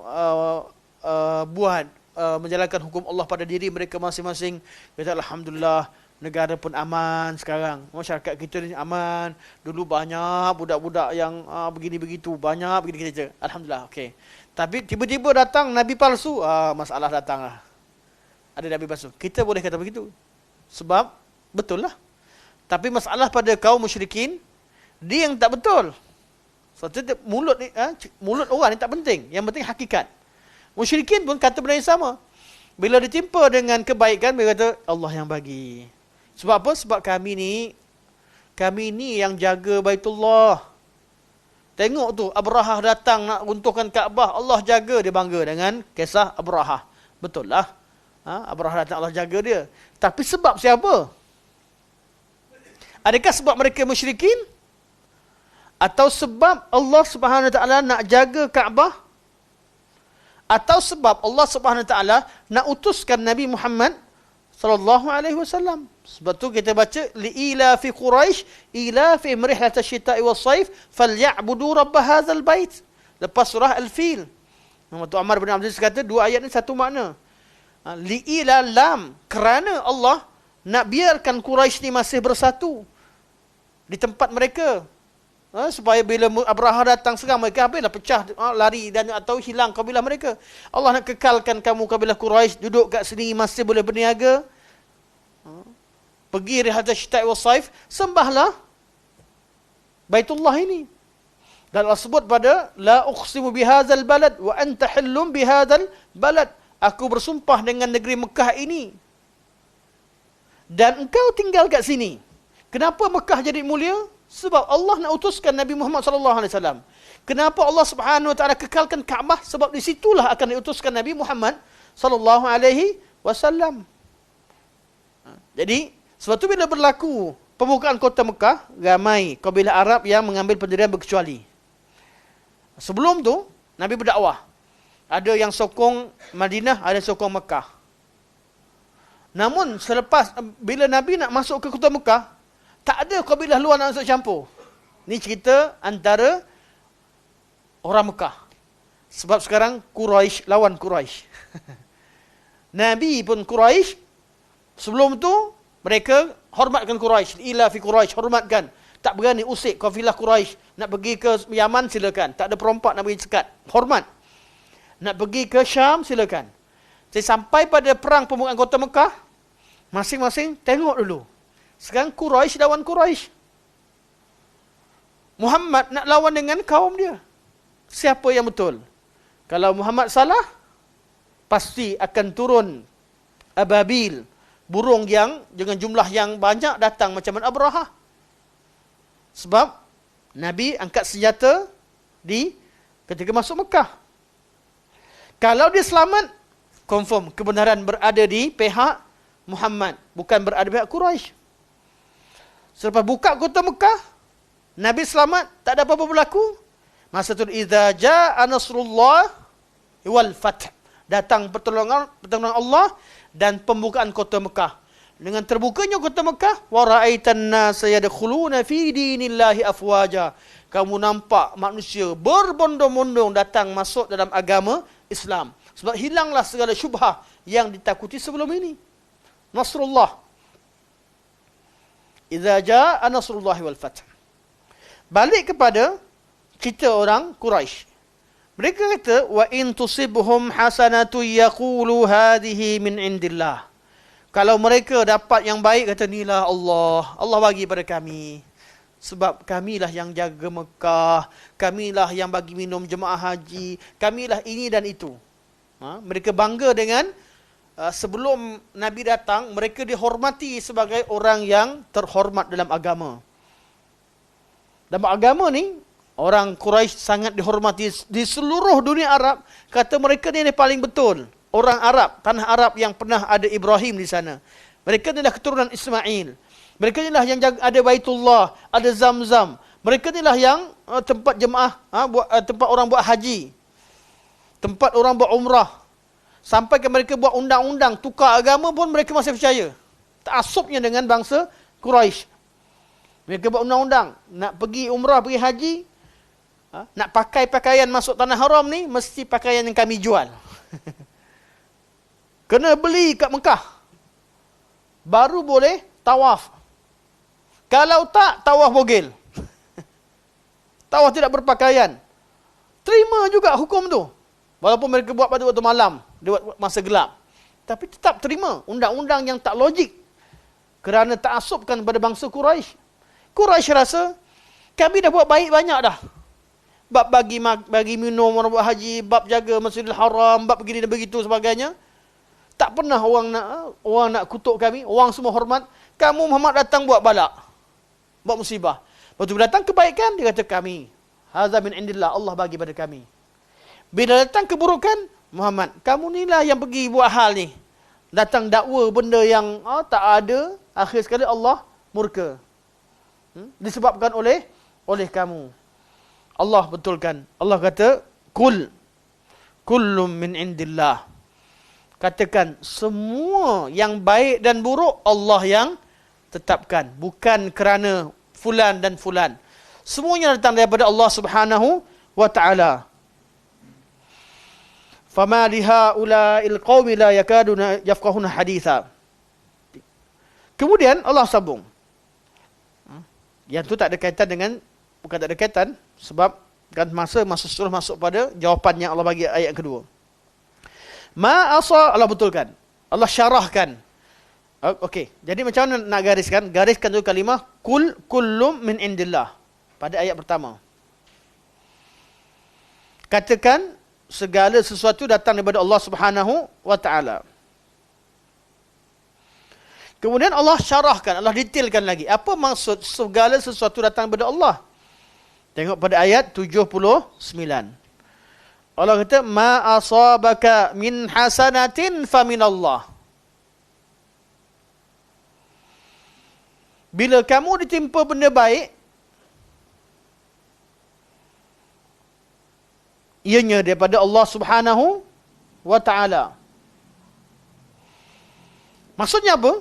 Speaker 1: buat menjalankan hukum Allah pada diri mereka masing-masing. Kata Alhamdulillah, negara pun aman sekarang. Masyarakat kita ni aman. Dulu banyak budak-budak yang begini begitu, banyak begini kita. Alhamdulillah, okey. Tapi tiba-tiba datang nabi palsu, masalah datanglah. Ada nabi palsu. Kita boleh kata begitu. Sebab betul lah. Tapi masalah pada kaum musyrikin, dia yang tak betul. Sebab mulut orang ni tak penting. Yang penting hakikat. Musyrikin pun kata benda yang sama. Bila ditimpa dengan kebaikan, mereka kata Allah yang bagi. Sebab apa? Sebab kami ni yang jaga Baitullah. Tengok tu, Abrahah datang nak runtuhkan Kaabah, Allah jaga, dia bangga dengan kisah Abrahah. Betul lah. Abrahah datang, Allah jaga dia. Tapi sebab siapa? Adakah sebab mereka musyrikin? Atau sebab Allah Subhanahu Wa Taala nak jaga Kaabah? Atau sebab Allah Subhanahu Wa Taala nak utuskan Nabi Muhammad sallallahu alaihi wasallam? Sebab tu kita baca liila fi Quraisy ila fi rihlat asy-syita'i was-saif falyabudu rabb hadzal bait. Lepas surah Al-Fil. Muhammad Ammar bin Abdul Aziz kata dua ayat ni satu makna. Liila lam, kerana Allah nak biarkan Quraisy ni masih bersatu di tempat mereka. Supaya bila Abrahah datang serang mereka, habislah pecah, lari dan atau hilang kabilah mereka. Allah nak kekalkan kamu kabilah Quraisy duduk kat sini masih boleh berniaga. Pergi rihlat asy-syita'i was-saif, sembahlah Baitullah ini. Dan Allah sebut pada la uqsimu bihadzal balad wa anta hillum bihadzal balad. Aku bersumpah dengan negeri Mekah ini dan engkau tinggal kat sini. Kenapa Mekah jadi mulia? Sebab Allah nak utuskan Nabi Muhammad sallallahu alaihi wasallam. Kenapa Allah Subhanahu wa taala kekalkan Kaabah? Sebab di situlah akan diutuskan Nabi Muhammad sallallahu alaihi wasallam. Jadi, sebab tu bila berlaku pembukaan kota Mekah, ramai kabilah Arab yang mengambil pendirian berkecuali. Sebelum tu, Nabi berdakwah. Ada yang sokong Madinah, ada yang sokong Mekah. Namun selepas bila Nabi nak masuk ke kota Mekah, tak ada kabilah luar nak masuk campur. Ni cerita antara orang Mekah. Sebab sekarang Quraisy lawan Quraisy. Nabi pun Quraisy. Sebelum tu mereka hormatkan Quraisy. Ila fi Quraisy, hormatkan. Tak berani usik kafilah Quraisy. Nak pergi ke Yaman silakan. Tak ada perompak nak pergi sekat. Hormat. Nak pergi ke Syam silakan. Jadi sampai pada perang pembukaan kota Mekah, masing-masing tengok dulu. Sekarang Quraisy lawan Quraisy. Muhammad nak lawan dengan kaum dia. Siapa yang betul? Kalau Muhammad salah, pasti akan turun ababil, burung yang dengan jumlah yang banyak datang macam mana Abrahah. Sebab Nabi angkat senjata ketika masuk Mekah. Kalau dia selamat, confirm kebenaran berada di pihak Muhammad, bukan berada di pihak Quraisy. Selepas buka kota Mekah, Nabi selamat, tak ada apa-apa berlaku. Masa tu idza jaa nasrullah wal fath. Datang pertolongan Allah dan pembukaan kota Mekah. Dengan terbukanya kota Mekah, wa ra'aitan nasa yadkhuluna fi dinillahi afwaja. Kamu nampak manusia berbondong-bondong datang masuk dalam agama Islam. Sebab hilanglah segala syubhah yang ditakuti sebelum ini. Nasrullah. Idza jaa nasrullah wal fath. Balik kepada kita orang Quraisy. Mereka kata, wa in tusibhum hasanatu yaqulu hadhihi min indillah. Kalau mereka dapat yang baik, kata inilah Allah bagi pada kami. Sebab kamilah yang jaga Mekah, kamilah yang bagi minum jemaah haji, kamilah ini dan itu. Mereka bangga dengan sebelum Nabi datang, mereka dihormati sebagai orang yang terhormat dalam agama. Dalam agama ni, orang Quraisy sangat dihormati di seluruh dunia Arab. Kata mereka ni paling betul. Orang Arab, tanah Arab yang pernah ada Ibrahim di sana. Mereka inilah keturunan Ismail. Mereka inilah yang ada Baitullah, ada Zamzam. Mereka inilah yang tempat jemaah, tempat orang buat haji. Tempat orang buat umrah. Sampai ke mereka buat undang-undang, tukar agama pun mereka masih percaya. Ta'assubnya dengan bangsa Quraisy. Mereka buat undang-undang. Nak pergi umrah, pergi haji, nak pakai pakaian masuk tanah haram ni, mesti pakaian yang kami jual. Kena beli kat Mekah. Baru boleh tawaf. Kalau tak, tawaf bogel. Tawaf tidak berpakaian. Terima juga hukum tu. Walaupun mereka buat pada waktu malam, dia buat masa gelap. Tapi tetap terima undang-undang yang tak logik. Kerana ta'assubkan pada bangsa Quraisy. Quraisy rasa, kami dah buat baik banyak dah. Bab bagi minum orang buat haji, bab jaga Masjidil Haram, bab begini dan begitu sebagainya. Tak pernah orang nak kutuk kami, orang semua hormat. Kamu Muhammad datang buat balak, buat musibah. Lepas tu datang kebaikan, dia kata kami. Hadza min indillah, Allah bagi pada kami. Bila datang keburukan, Muhammad, kamu ni lah yang pergi buat hal ni. Datang dakwa benda yang tak ada, akhir sekali Allah murka. Disebabkan oleh kamu. Allah betulkan. Allah kata, kullum min indillah. Katakan, semua yang baik dan buruk Allah yang tetapkan. Bukan kerana fulan dan fulan. Semuanya datang daripada Allah Subhanahu wa ta'ala. Fama lihaula'il qawmi la yakaduna yafqahuna haditha. Kemudian Allah sambung. Yang tu tak ada kaitan dengan, bukan tak ada kaitan, sebab kan suruh masuk pada jawapan yang Allah bagi ayat kedua. Allah betulkan. Allah syarahkan. Okey. Jadi macam mana nak gariskan? Gariskan tu kalimah kullum min indillah pada ayat pertama. Katakan segala sesuatu datang daripada Allah Subhanahu wa taala. Kemudian Allah syarahkan, Allah detailkan lagi. Apa maksud segala sesuatu datang daripada Allah? Tengok pada ayat 79. Allah kata, ma asabaka min hasanatin faminallah. Bila kamu ditimpa benda baik, ianya daripada Allah Subhanahu wa ta'ala. Maksudnya apa?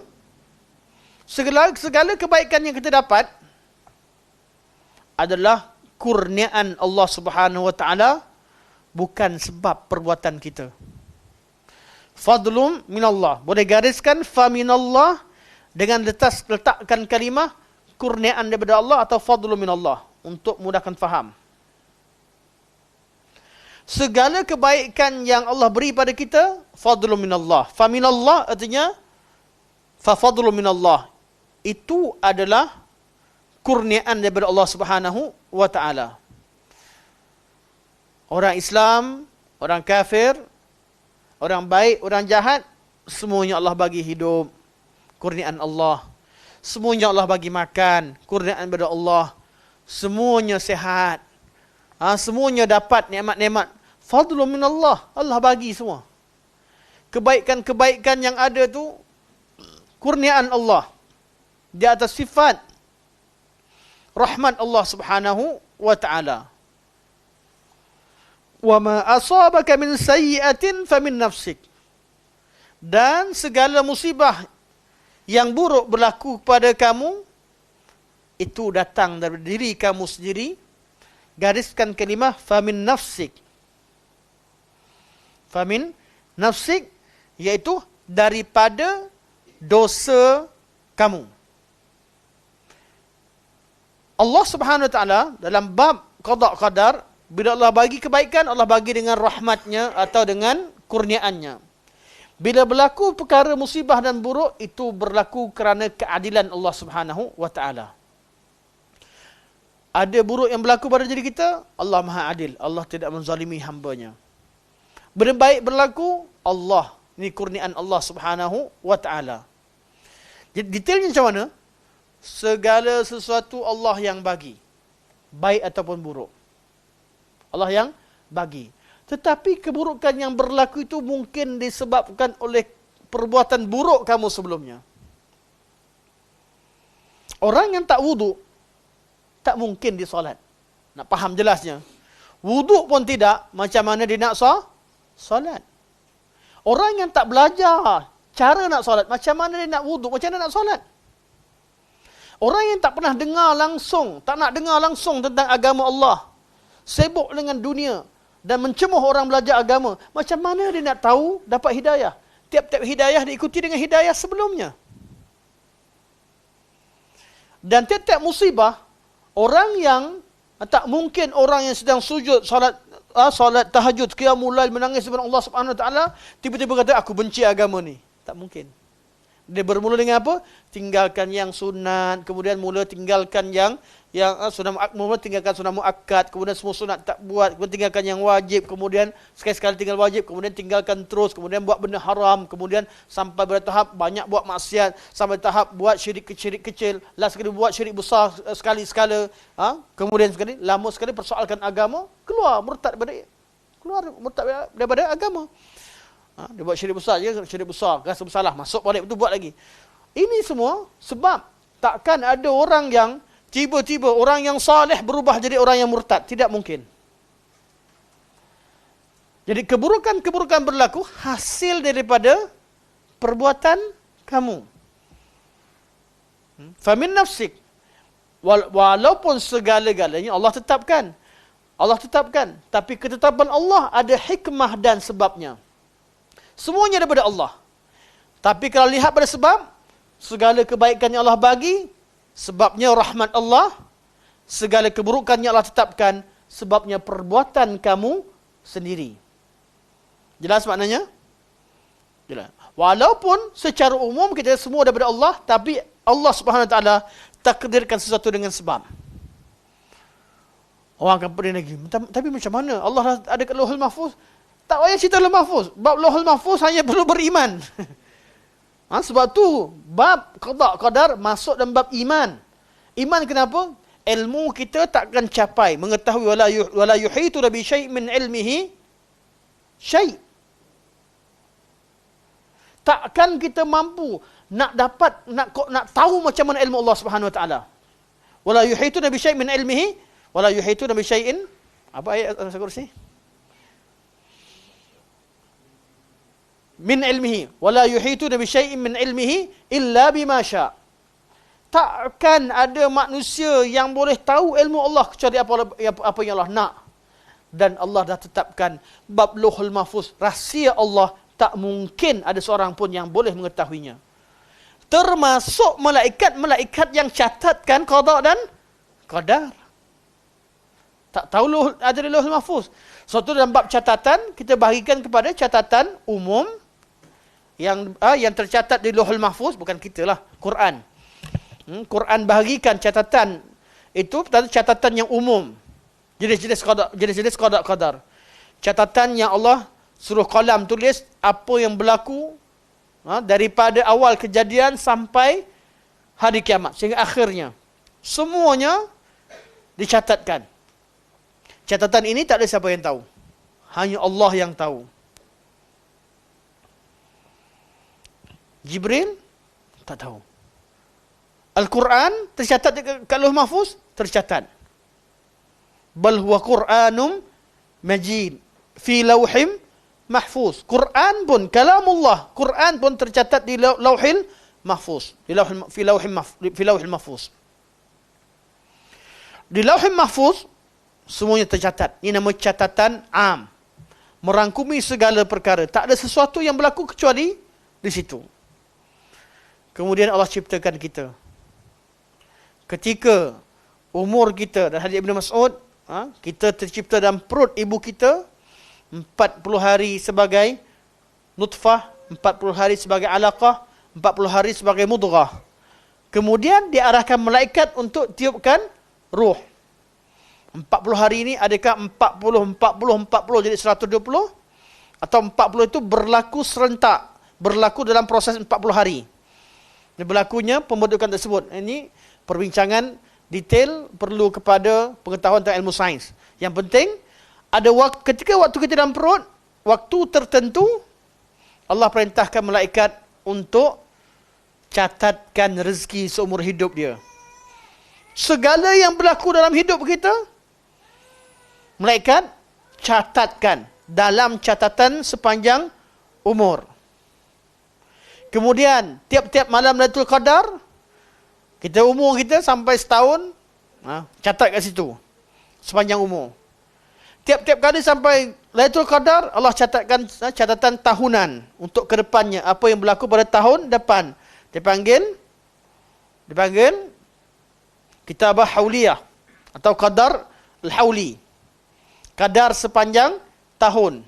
Speaker 1: Segala kebaikan yang kita dapat adalah kurniaan Allah Subhanahu wa ta'ala, bukan sebab perbuatan kita. Fadlum minallah. Boleh gariskan fa minallah dengan letakkan kalimah kurniaan daripada Allah atau fadlum minallah untuk mudahkan faham. Segala kebaikan yang Allah beri pada kita, fadlun minallah. Fa minallah artinya, fa fadlun minallah. Itu adalah kurniaan daripada Allah Subhanahu wa taala. Orang Islam, orang kafir, orang baik, orang jahat, semuanya Allah bagi hidup, kurniaan Allah. Semuanya Allah bagi makan, kurniaan daripada Allah. Semuanya sihat. Semuanya dapat nikmat-nikmat, fadlun minallah. Allah bagi semua. Kebaikan-kebaikan yang ada tu kurniaan Allah. Di atas sifat rahmat Allah Subhanahu wa taala. Wa ma asabaka min sayyi'atin famin nafsik. Dan segala musibah yang buruk berlaku kepada kamu, itu datang dari diri kamu sendiri. Gariskan kalimah famin nafsik. Famin nafsik, iaitu daripada dosa kamu. Allah Subhanahu wa taala dalam bab qada qadar, bila Allah bagi kebaikan, Allah bagi dengan rahmatnya atau dengan kurniaannya. Bila berlaku perkara musibah dan buruk, itu berlaku kerana keadilan Allah Subhanahu wa taala. Ada buruk yang berlaku pada diri kita, Allah Maha Adil. Allah tidak menzalimi hamba-Nya. Benda baik berlaku, Allah. Ini kurniaan Allah Subhanahu wa taala. Jadi detailnya macam mana? Segala sesuatu Allah yang bagi. Baik ataupun buruk. Allah yang bagi. Tetapi keburukan yang berlaku itu mungkin disebabkan oleh perbuatan buruk kamu sebelumnya. Orang yang tak wuduk, tak mungkin dia solat. Nak faham jelasnya. Wuduk pun tidak, macam mana dia nak solat. Orang yang tak belajar cara nak solat, macam mana dia nak wuduk, macam mana nak solat. Orang yang tak pernah dengar langsung, tak nak dengar langsung tentang agama Allah, sibuk dengan dunia dan mencemuh orang belajar agama, macam mana dia nak tahu dapat hidayah? Tiap-tiap hidayah diikuti dengan hidayah sebelumnya. Dan tiap-tiap musibah, orang yang tak mungkin orang yang sedang sujud solat tahajud qiyamul lail menangis kepada Allah Subhanahu wa taala tiba-tiba kata aku benci agama ni. Tak mungkin. Dia bermula dengan apa? Tinggalkan yang sunat, kemudian mula tinggalkan yang sunat, mula tinggalkan sunat muakkad, kemudian semua sunat tak buat, kemudian tinggalkan yang wajib, kemudian sekali-sekali tinggal wajib, kemudian tinggalkan terus, kemudian buat benda haram, kemudian sampai pada tahap banyak buat maksiat, sampai tahap buat syirik kecil, last sekali buat syirik besar sekali-sekala, kemudian sekali lama sekali persoalkan agama, keluar murtad daripada agama. Dia buat syirik besar je, syirik besar, rasa bersalah, masuk balik betul buat lagi. Ini semua sebab takkan ada orang yang tiba-tiba orang yang saleh berubah jadi orang yang murtad. Tidak mungkin. Jadi keburukan-keburukan berlaku hasil daripada perbuatan kamu. Famin nafsik. Walaupun segala-galanya Allah tetapkan. Tapi ketetapan Allah ada hikmah dan sebabnya. Semuanya daripada Allah. Tapi kalau lihat pada sebab, segala kebaikan yang Allah bagi, sebabnya rahmat Allah. Segala keburukan yang Allah tetapkan, sebabnya perbuatan kamu sendiri. Jelas maknanya? Jelas. Walaupun secara umum kita semua daripada Allah, tapi Allah Subhanahu Wa Taala takdirkan sesuatu dengan sebab. Orang akan pening lagi. Tapi macam mana? Allah ada kat Lauhul Mahfuz. Tak payah cerita Lauhul Mahfuz. Bab Lauhul Mahfuz hanya perlu beriman. Sebab tu bab qada qadar masuk dalam bab iman. Iman kenapa? Ilmu kita takkan capai mengetahui wala yuhitu bi syai' min ilmihi syai'. Takkan kita mampu nak tahu macam mana ilmu Allah Subhanahu Wa Taala. Wala yuhitu bi syai' min ilmihi wala yuhitu bi syai'in, apa ayat Al-Kursi? Min ilmihi wala yuhituna bi syai'in min ilmihi illa bima syaa. Takkan ada manusia yang boleh tahu ilmu Allah kecuali apa yang Allah nak. Dan Allah dah tetapkan bab Lauhul Mahfuz, rahsia Allah, tak mungkin ada seorang pun yang boleh mengetahuinya. Termasuk malaikat-malaikat yang catatkan qada dan qadar. Tak tahu ada di Lauhul Mahfuz. Suatu dalam bab catatan, kita bahagikan kepada catatan umum yang tercatat di Lauhul Mahfuz, bukan kita lah, Quran. Quran bahagikan catatan itu catatan yang umum. Jenis-jenis qada-qadar. Catatan yang Allah suruh qalam tulis apa yang berlaku daripada awal kejadian sampai hari kiamat sehingga akhirnya. Semuanya dicatatkan. Catatan ini tak ada siapa yang tahu. Hanya Allah yang tahu. Jibril tak tahu. Al-Quran tercatat dekat Lauhul Mahfuz, tercatat. Bal huwa Qur'anum Majid fi Lauhim Mahfuz. Quran pun kalamullah, Quran pun tercatat di Lauhil Mahfuz, fi Lauhil Mahfuz. Di Lauhil Mahfuz semuanya tercatat. Ini nama catatan am. Merangkumi segala perkara. Tak ada sesuatu yang berlaku kecuali di situ. Kemudian Allah ciptakan kita. Ketika umur kita, dan hadis Ibn Mas'ud, kita tercipta dalam perut ibu kita 40 hari sebagai nutfah, 40 hari sebagai alaqah, 40 hari sebagai mudghah. Kemudian diarahkan malaikat untuk tiupkan ruh. 40 hari ini adakah 40 jadi 120? Atau 40 itu berlaku serentak, berlaku dalam proses 40 hari. Ini berlakunya pembentukan tersebut. Ini perbincangan detail perlu kepada pengetahuan tentang ilmu sains. Yang penting, ada ketika waktu kita dalam perut, waktu tertentu, Allah perintahkan malaikat untuk catatkan rezeki seumur hidup dia. Segala yang berlaku dalam hidup kita, malaikat catatkan dalam catatan sepanjang umur. Kemudian, tiap-tiap malam Lailatul Qadar, umur kita sampai setahun, catat kat situ. Sepanjang umur. Tiap-tiap kali sampai Lailatul Qadar, Allah catatkan catatan tahunan untuk ke depannya. Apa yang berlaku pada tahun depan. Dipanggil Kitabah Hauliyah atau Qadar Al-Hauli. Kadar sepanjang tahun.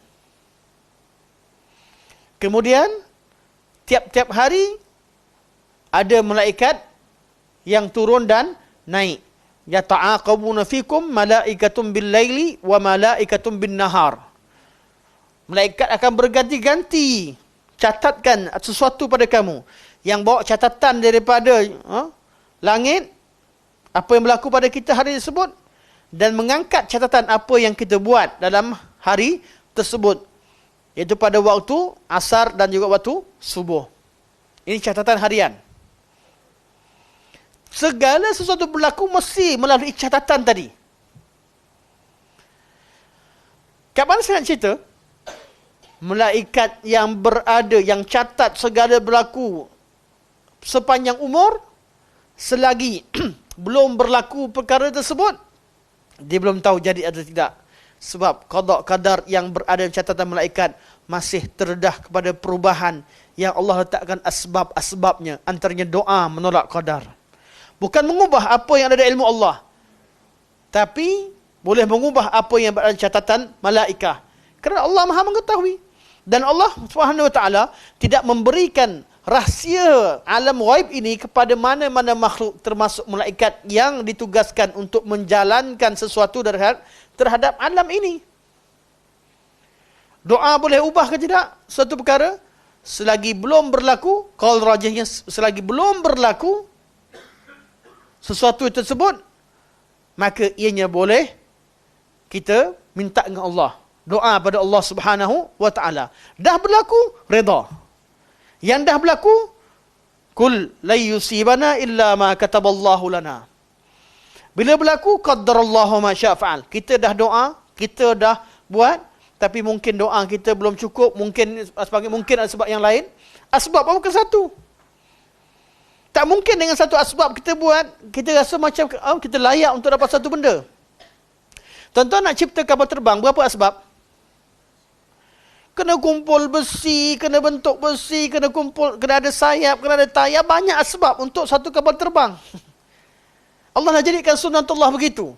Speaker 1: Kemudian, tiap-tiap hari ada malaikat yang turun dan naik. Yata'aqabuna fikum malaikatum bil laili wa malaikatum bin nahar. Malaikat akan berganti-ganti catatkan sesuatu pada kamu. Yang bawa catatan daripada langit, apa yang berlaku pada kita hari tersebut, dan mengangkat catatan apa yang kita buat dalam hari tersebut. Iaitu pada waktu asar dan juga waktu subuh. Ini catatan harian. Segala sesuatu berlaku mesti melalui catatan tadi. Kat mana saya nak cerita? Malaikat yang berada, yang catat segala berlaku sepanjang umur, selagi belum berlaku perkara tersebut, dia belum tahu jadi atau tidak. Sebab qada qadar yang berada dalam catatan malaikat masih terdedah kepada perubahan yang Allah letakkan asbab-asbabnya. Antaranya doa menolak qadar. Bukan mengubah apa yang ada dalam ilmu Allah, tapi boleh mengubah apa yang berada dalam catatan malaikat. Kerana Allah Maha mengetahui. Dan Allah SWT tidak memberikan rahsia alam ghaib ini kepada mana-mana makhluk, termasuk malaikat yang ditugaskan untuk menjalankan sesuatu terhadap alam ini. Doa boleh ubah ke tidak? Suatu perkara, selagi belum berlaku, qaul rajihnya selagi belum berlaku sesuatu tersebut, maka ianya boleh kita minta dengan Allah. Doa pada Allah Subhanahu wa taala. Dah berlaku, redha. Yang dah berlaku, kul la yusibana illa ma kataballahu lana. Bila berlaku, qaddarallahu ma syaa fa'al. Kita dah doa, kita dah buat, tapi mungkin doa kita belum cukup, mungkin ada sebab yang lain. Asbab apa bukan satu. Tak mungkin dengan satu asbab kita buat, kita rasa macam kita layak untuk dapat satu benda. Tuan-tuan nak cipta kapal terbang, berapa asbab? Kena kumpul besi, kena bentuk besi, kena ada sayap, kena ada tayar. Banyak asbab untuk satu kapal terbang. Allah nak jadikan sunnatullah begitu.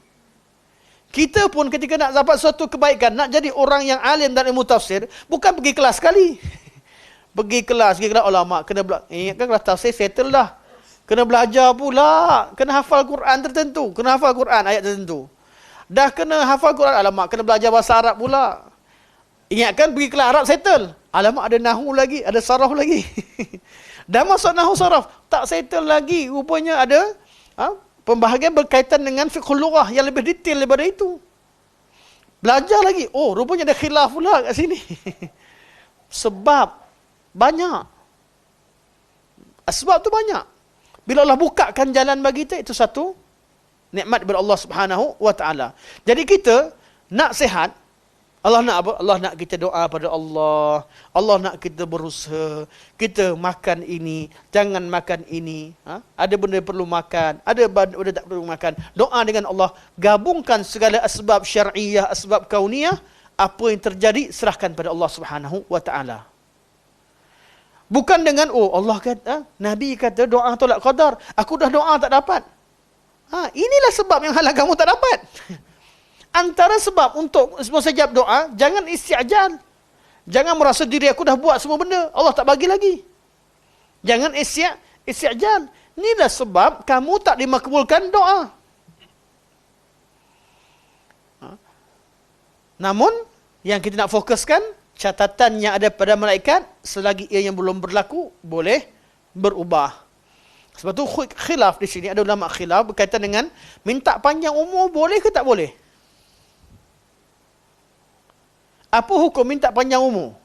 Speaker 1: Kita pun ketika nak dapat suatu kebaikan, nak jadi orang yang alim dan ilmu tafsir, bukan pergi kelas sekali. Pergi kelas ulama, kena ingatkan kelas tafsir settle dah. Kena belajar pula, kena hafal Quran tertentu, kena hafal Quran ayat tertentu. Dah kena hafal Quran, alamak kena belajar bahasa Arab pula. Ingatkan pergi kelas Arab settle. Alamak ada nahu lagi, ada saraf lagi. Dah masuk nahu saraf, tak settle lagi. Rupanya ada pembahagian berkaitan dengan fiqhul lughah yang lebih detail daripada itu. Belajar lagi. Oh, rupanya ada khilaf pula kat sini. Sebab banyak. Sebab tu banyak. Bila Allah bukakan jalan bagi kita, itu satu nikmat daripada Allah Subhanahu wa taala. Jadi kita nak sihat, Allah nak apa? Allah nak kita doa pada Allah. Allah nak kita berusaha. Kita makan ini, jangan makan ini. Ada benda perlu makan, ada benda tak perlu makan. Doa dengan Allah. Gabungkan segala asbab syar'iyah, asbab kauniyah. Apa yang terjadi, serahkan pada Allah Subhanahu wa ta'ala. Bukan dengan, Allah kata, Nabi kata doa tolak qadar. Aku dah doa tak dapat. Inilah sebab yang halang kamu tak dapat. Antara sebab untuk mustajab doa, jangan isti'jal. Jangan merasa diri aku dah buat semua benda, Allah tak bagi lagi. Jangan isti'jal. Inilah sebab kamu tak dimakbulkan doa. Namun, yang kita nak fokuskan, catatan yang ada pada malaikat, selagi ia yang belum berlaku, boleh berubah. Sebab tu khilaf di sini, ada ulama khilaf berkaitan dengan minta panjang umur boleh ke tak boleh? Apa hukum minta panjang umur?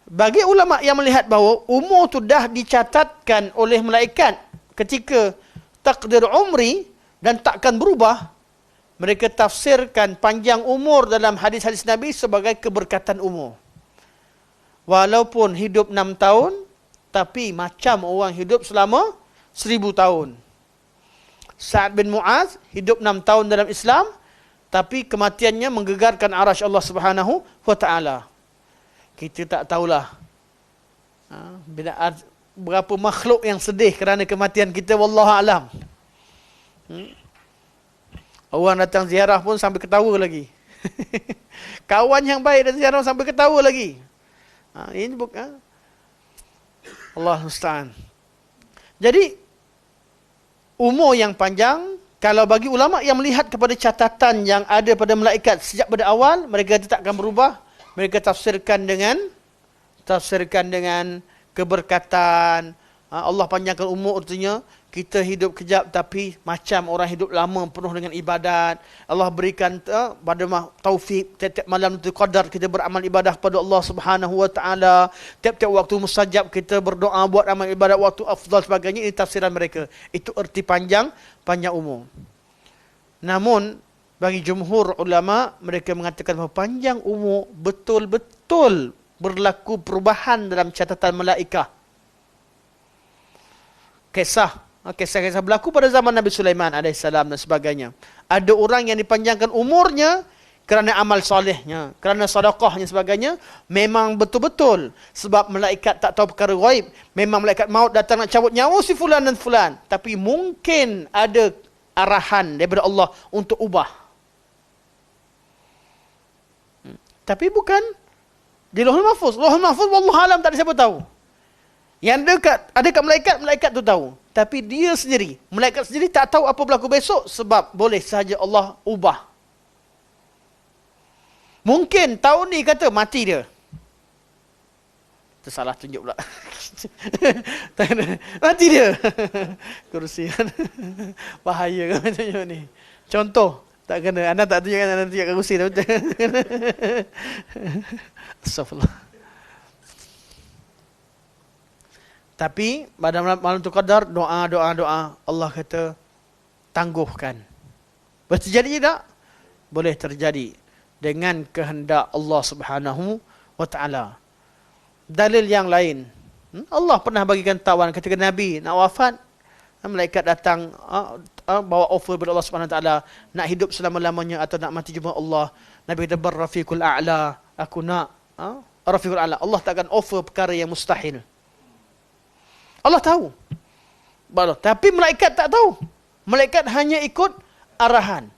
Speaker 1: Bagi ulama yang melihat bahawa umur tu dah dicatatkan oleh malaikat ketika takdir umri dan takkan berubah, mereka tafsirkan panjang umur dalam hadis-hadis Nabi sebagai keberkatan umur. Walaupun hidup 6 tahun, tapi macam orang hidup selama 1000 tahun. Sa'ad bin Mu'az hidup 6 tahun dalam Islam, tapi kematiannya menggegarkan arasy Allah Subhanahu wa taala. Kita tak tahulah berapa makhluk yang sedih kerana kematian kita, wallahu alam. Orang datang ziarah pun sampai ketawa lagi. Kawan yang baik datang ziarah sampai ketawa lagi. Ini bukan Allah musta'an. Jadi umur yang panjang, kalau bagi ulama yang melihat kepada catatan yang ada pada malaikat sejak pada awal, mereka tidak akan berubah. Mereka tafsirkan dengan keberkatan. Allah panjangkan umur, artinya kita hidup kejap tapi macam orang hidup lama penuh dengan ibadat. Allah berikan pada taufik tiap-tiap malam itu qadar kita beramal ibadah pada Allah Subhanahu wa taala. Tiap-tiap waktu mustajab kita berdoa buat amal ibadat waktu afdal sebagainya. Ini tafsiran mereka. Itu erti panjang umur. Namun bagi jumhur ulama, mereka mengatakan bahawa panjang umur betul-betul berlaku perubahan dalam catatan malaikah. Kisah-kisah berlaku pada zaman Nabi Sulaiman AS dan sebagainya. Ada orang yang dipanjangkan umurnya kerana amal solehnya, kerana sedekahnya sebagainya. Memang betul-betul sebab malaikat tak tahu perkara ghaib. Memang malaikat maut datang nak cabut nyawa si fulan dan fulan. Tapi mungkin ada arahan daripada Allah untuk ubah. Tapi bukan di Lauhul Mahfuz. Lauhul Mahfuz wallahu alam, tak ada siapa tahu. Yang ada kat malaikat tu tahu. Tapi dia sendiri, malaikat sendiri tak tahu apa berlaku besok sebab boleh sahaja Allah ubah. Mungkin tahun ni kata mati dia. Tersalah tunjuk pula. Mati dia. Kerusi. Bahaya kan tunjuk ni. Contoh, tak kena. Anda tak tunjukkan, anda tunjuk kerusi. Astagfirullah. Tapi pada malam tu qadar, doa. Allah kata, tangguhkan. Boleh terjadi tak? Boleh terjadi. Dengan kehendak Allah Subhanahu wa ta'ala. Dalil yang lain. Allah pernah bagikan tawan ketika Nabi nak wafat. Malaikat datang, bawa offer kepada Allah Subhanahu wa ta'ala. Nak hidup selama-lamanya atau nak mati jumpa Allah. Nabi kata, Rafiqul a'la. Aku nak Rafiqul a'la. Allah takkan offer perkara yang mustahil. Allah tahu. Tapi malaikat tak tahu. Malaikat hanya ikut arahan.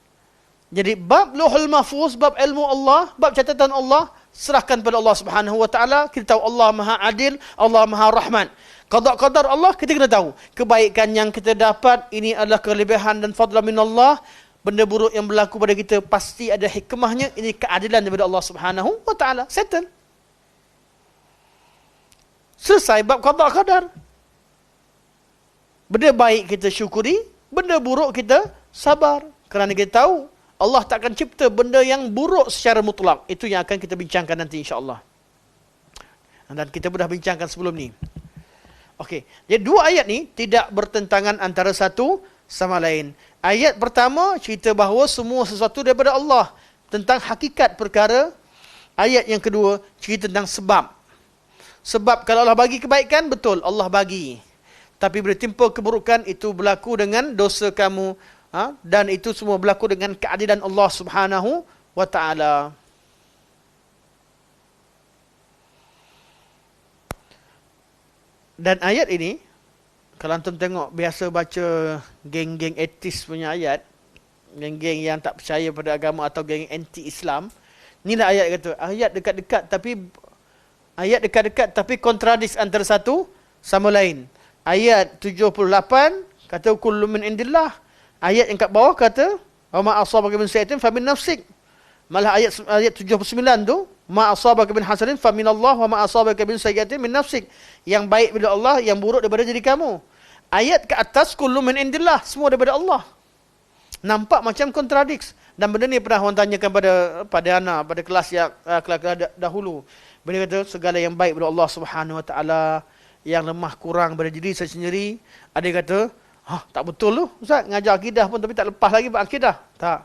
Speaker 1: Jadi bab Lauhul Mahfuz, bab ilmu Allah, bab catatan Allah, serahkan pada Allah Subhanahu wa taala. Kita tahu Allah Maha Adil, Allah Maha Rahman. Qada qadar Allah kita kena tahu. Kebaikan yang kita dapat ini adalah kelebihan dan fadla min Allah. Benda buruk yang berlaku pada kita pasti ada hikmahnya. Ini keadilan daripada Allah Subhanahu wa taala. Settle. Selesai bab qada qadar. Benda baik kita syukuri, benda buruk kita sabar. Kerana kita tahu Allah tak akan cipta benda yang buruk secara mutlak. Itu yang akan kita bincangkan nanti insya-Allah. Dan kita sudah bincangkan sebelum ni. Okey, jadi dua ayat ni tidak bertentangan antara satu sama lain. Ayat pertama cerita bahawa semua sesuatu daripada Allah, tentang hakikat perkara. Ayat yang kedua cerita tentang sebab. Sebab kalau Allah bagi kebaikan, betul Allah bagi. Tapi bila timpa keburukan, itu berlaku dengan dosa kamu. Dan itu semua berlaku dengan keadilan Allah Subhanahu wa taala. Dan ayat ini, kalau antum tengok biasa baca geng-geng etis punya ayat, geng-geng yang tak percaya pada agama atau geng anti-Islam, inilah ayat kata, ayat dekat-dekat tapi kontradis antara satu sama lain. Ayat 78 kata kullu min indillah. Ayat yang kat bawah kata wa ma asabaka min sayyi'atin fa min nafsik. Malah ayat 79 tu ma asabaka min hasanin fa min Allah wa ma asabaka min sayyi'atin min nafsik. Yang baik daripada Allah, yang buruk daripada diri kamu. Ayat ke atas kullu min indillah, semua daripada Allah. Nampak macam kontradiks. Dan benda ni pernah orang tanyakan pada ana pada kelas yang kelas dahulu. Benda kata segala yang baik daripada Allah Subhanahu wa taala, yang lemah kurang pada diri saya sendiri. Ada yang kata tak betul tu Ustaz, ngajar akidah pun tapi tak lepas lagi buat akidah. Tak.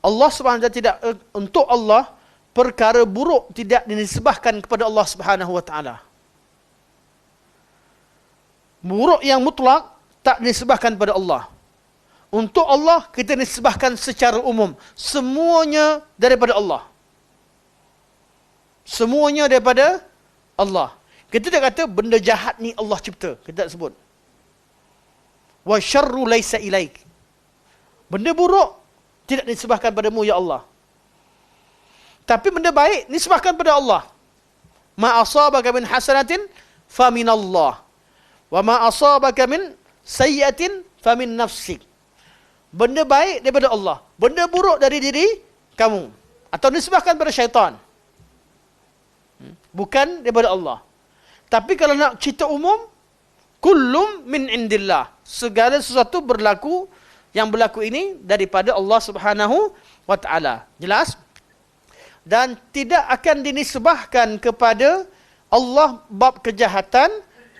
Speaker 1: Allah Subhanahu wa taala tidak, untuk Allah perkara buruk tidak dinisbahkan kepada Allah Subhanahu wa taala. Buruk yang mutlak tak dinisbahkan kepada Allah. Untuk Allah kita nisbahkan secara umum, semuanya daripada Allah. Semuanya daripada Allah. Kita tak kata benda jahat ni Allah cipta, kita tak sebut. Wa syarru laisa ilaik. Benda buruk tidak disebahkan padamu ya Allah. Tapi benda baik disebahkan pada Allah. Ma asabaka min hasanatin fa min Allah. Wa ma asabaka min sayyi'atin fa min nafsik. Benda baik daripada Allah, benda buruk dari diri kamu, atau disebahkan pada syaitan. Bukan daripada Allah. Tapi kalau nak cerita umum, kullum min indillah. Segala sesuatu berlaku, yang berlaku ini daripada Allah Subhanahu wa taala. Jelas? Dan tidak akan dinisbahkan kepada Allah bab kejahatan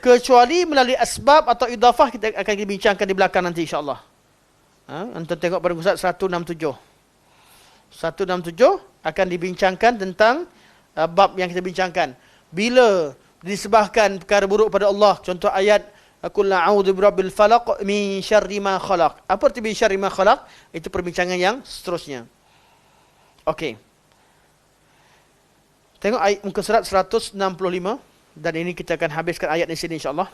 Speaker 1: kecuali melalui asbab atau idafah. Kita akan bincangkan di belakang nanti insya-Allah. Antum tengok pada muka surat 167. 167 akan dibincangkan tentang bab yang kita bincangkan. Bila disebahkan perkara buruk pada Allah, contoh ayat Qul a'udzu birabbil falaq min syarri ma khalaq. Apa arti min syarri ma khalaq? Itu perbincangan yang seterusnya. Okey. Tengok ayat muka surat 165 dan ini kita akan habiskan ayat di sini insya-Allah.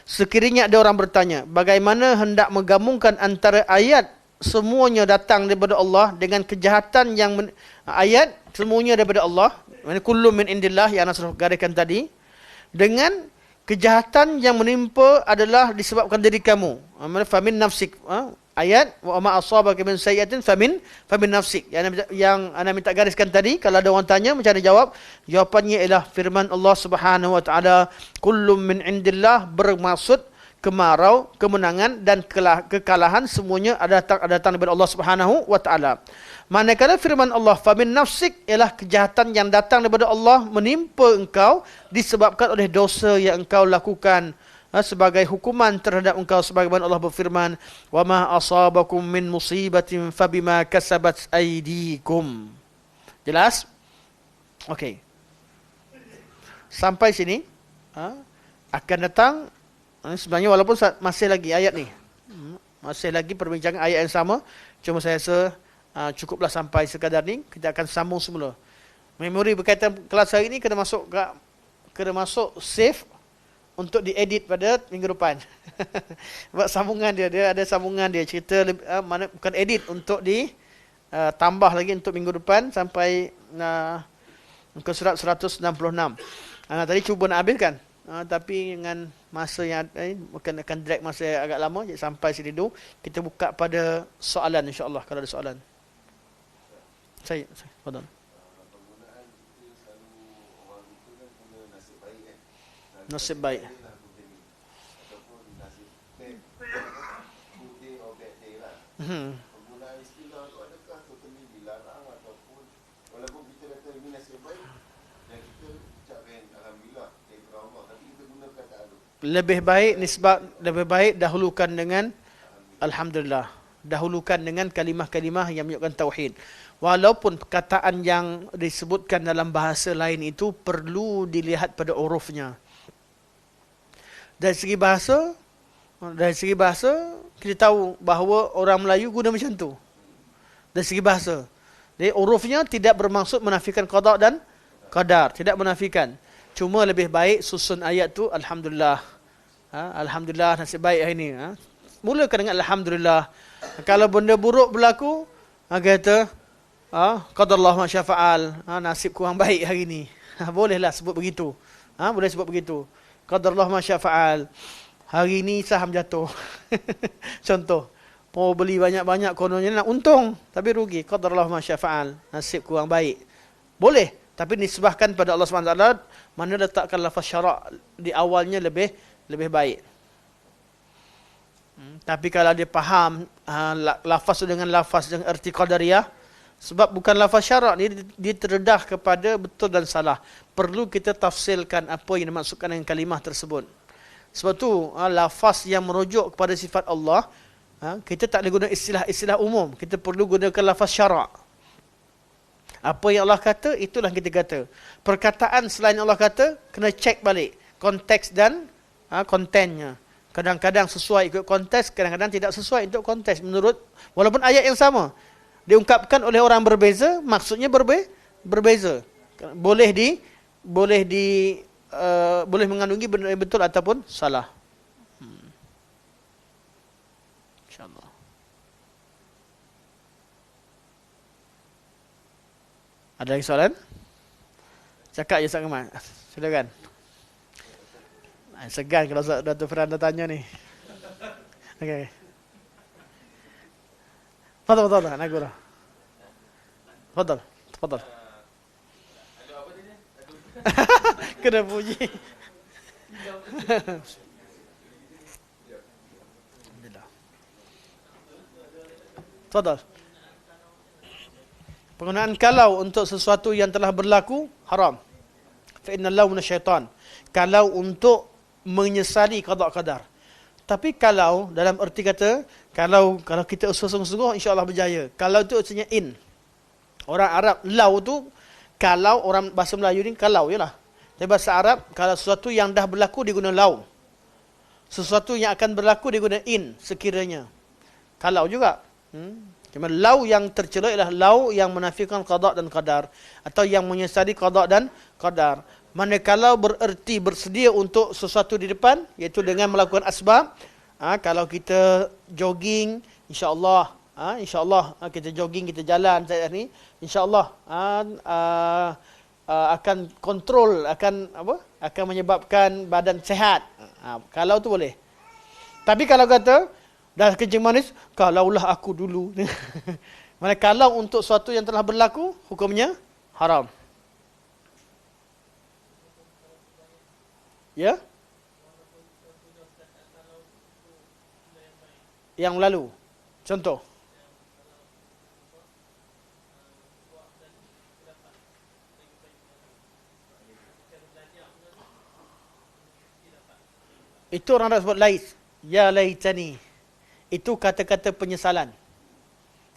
Speaker 1: Sekiranya ada orang bertanya, bagaimana hendak menggabungkan antara ayat semuanya datang daripada Allah dengan kejahatan yang ayat semuanya daripada Allah, kullu min indillah yang Nasrul gariskan tadi, dengan kejahatan yang menimpa adalah disebabkan diri kamu. Famin nafsik. Ayat wa ma asabaka min sayyi'atin famin nafsik. Yang ana minta gariskan tadi, kalau ada orang tanya macam mana jawab? Jawapannya ialah firman Allah Subhanahu wa taala, kullu min indillah, bermaksud kemarau, kemenangan dan kekalahan semuanya ada datang daripada Allah Subhanahu wa taala. Manakala firman Allah famin nafsik ialah kejahatan yang datang daripada Allah menimpa engkau disebabkan oleh dosa yang engkau lakukan sebagai hukuman terhadap engkau, sebagaimana Allah berfirman, wa ma asabakum min musibatin fabima kasabat aydikum. Jelas? Okey. Sampai sini akan datang sebenarnya walaupun masih lagi ayat ni. Masih lagi perbincangan ayat yang sama, cuma saya rasa cukuplah sampai sekadar ni. Kita akan sambung semula. Memori berkaitan kelas hari ini kena masuk save untuk diedit pada minggu depan. Buat sambungan dia ada sambungan dia cerita mana bukan edit untuk tambah lagi untuk minggu depan sampai muka surat 166. Tadi cuba nak habiskan. Tapi dengan masa yang akan drag masa yang agak lama, jadi sampai sini dulu. Kita buka pada soalan insya-Allah kalau ada soalan. Saya pardon.
Speaker 2: Penggunaan kita selalu orang itu kan guna nasib baik kan.
Speaker 1: Nasib baik.
Speaker 2: Ataupun nasib good day or bad day lah. Penggunaan istilah itu adakah totally dilarang ataupun walaupun kita kata ini nasib baik dan kita ucapkan alhamdulillah daripada Allah, tapi kita guna kataan itu.
Speaker 1: Lebih baik dahulukan dengan alhamdulillah. Dahulukan dengan kalimah-kalimah yang menunjukkan tauhid. Walaupun perkataan yang disebutkan dalam bahasa lain itu perlu dilihat pada urufnya. Dari segi bahasa kita tahu bahawa orang Melayu guna macam tu. Dari segi bahasa. Jadi urufnya tidak bermaksud menafikan qada dan qadar, tidak menafikan. Cuma lebih baik susun ayat tu alhamdulillah. Alhamdulillah nasib baik hari ni. Mulakan dengan alhamdulillah. Kalau benda buruk berlaku, kata qadarullah ma syafa'al. Nasib kurang baik hari ni. Bolehlah sebut begitu. Boleh sebut begitu. Qadarullah ma syafa'al. Hari ni saham jatuh. Contoh. Mau beli banyak-banyak kononnya nak untung tapi rugi. Qadarullah ma syafa'al. Nasib kurang baik. Boleh, tapi nisbahkan pada Allah SWT, mana letakkan lafaz syarak di awalnya lebih baik. Tapi kalau dia faham lafaz dengan lafaz dengan erti qadariyah, sebab bukan lafaz syarak ni, dia terdedah kepada betul dan salah. Perlu kita tafsirkan apa yang dimaksudkan dengan kalimah tersebut. Sebab tu lafaz yang merujuk kepada sifat Allah, kita tak boleh guna istilah-istilah umum. Kita perlu gunakan lafaz syarak. Apa yang Allah kata, itulah kita kata. Perkataan selain Allah kata, kena cek balik konteks dan kontennya. Kadang-kadang sesuai ikut konteks, kadang-kadang tidak sesuai untuk konteks. Walaupun ayat yang sama, diungkapkan oleh orang berbeza, maksudnya berbeza. Boleh mengandungi benda yang betul ataupun salah. InsyaAllah. Ada lagi soalan? Cakap je Ustaz Kemal. Silakan. Segan kalau Dato' Firanda tanya ni. Okey. Fadal, Nagura. Fadal.
Speaker 2: Ada apa dia?
Speaker 1: Kena puji. Alhamdulillah. Fadal. Penggunaan kalau untuk sesuatu yang telah berlaku haram. Fa innallahu minasyaitan. Kalau untuk menyesali qada qadar. Tapi kalau dalam erti kata kalau kita usaha sungguh-sungguh insya-Allah berjaya. Kalau tu artinya in. Orang Arab lau tu kalau, orang bahasa Melayu ni kalau jelah. Tapi bahasa Arab kalau sesuatu yang dah berlaku dia guna lau. Sesuatu yang akan berlaku dia guna in sekiranya. Kalau juga. Cuma lau yang tercela ialah lau yang menafikan qada dan qadar atau yang menyesali qada dan qadar. Manakala bererti bersedia untuk sesuatu di depan, iaitu dengan melakukan asbab. Kalau kita jogging, insya-Allah, kita jogging, kita jalan saat ni, insya-Allah akan kontrol, akan menyebabkan badan sehat. Kalau tu boleh. Tapi kalau kata dah kencing manis, kalaulah aku dulu. Manakala untuk sesuatu yang telah berlaku, hukumnya haram. Ya? Yang lalu. Contoh. Itu orang dah sebut lait. Ya laitani. Itu kata-kata penyesalan.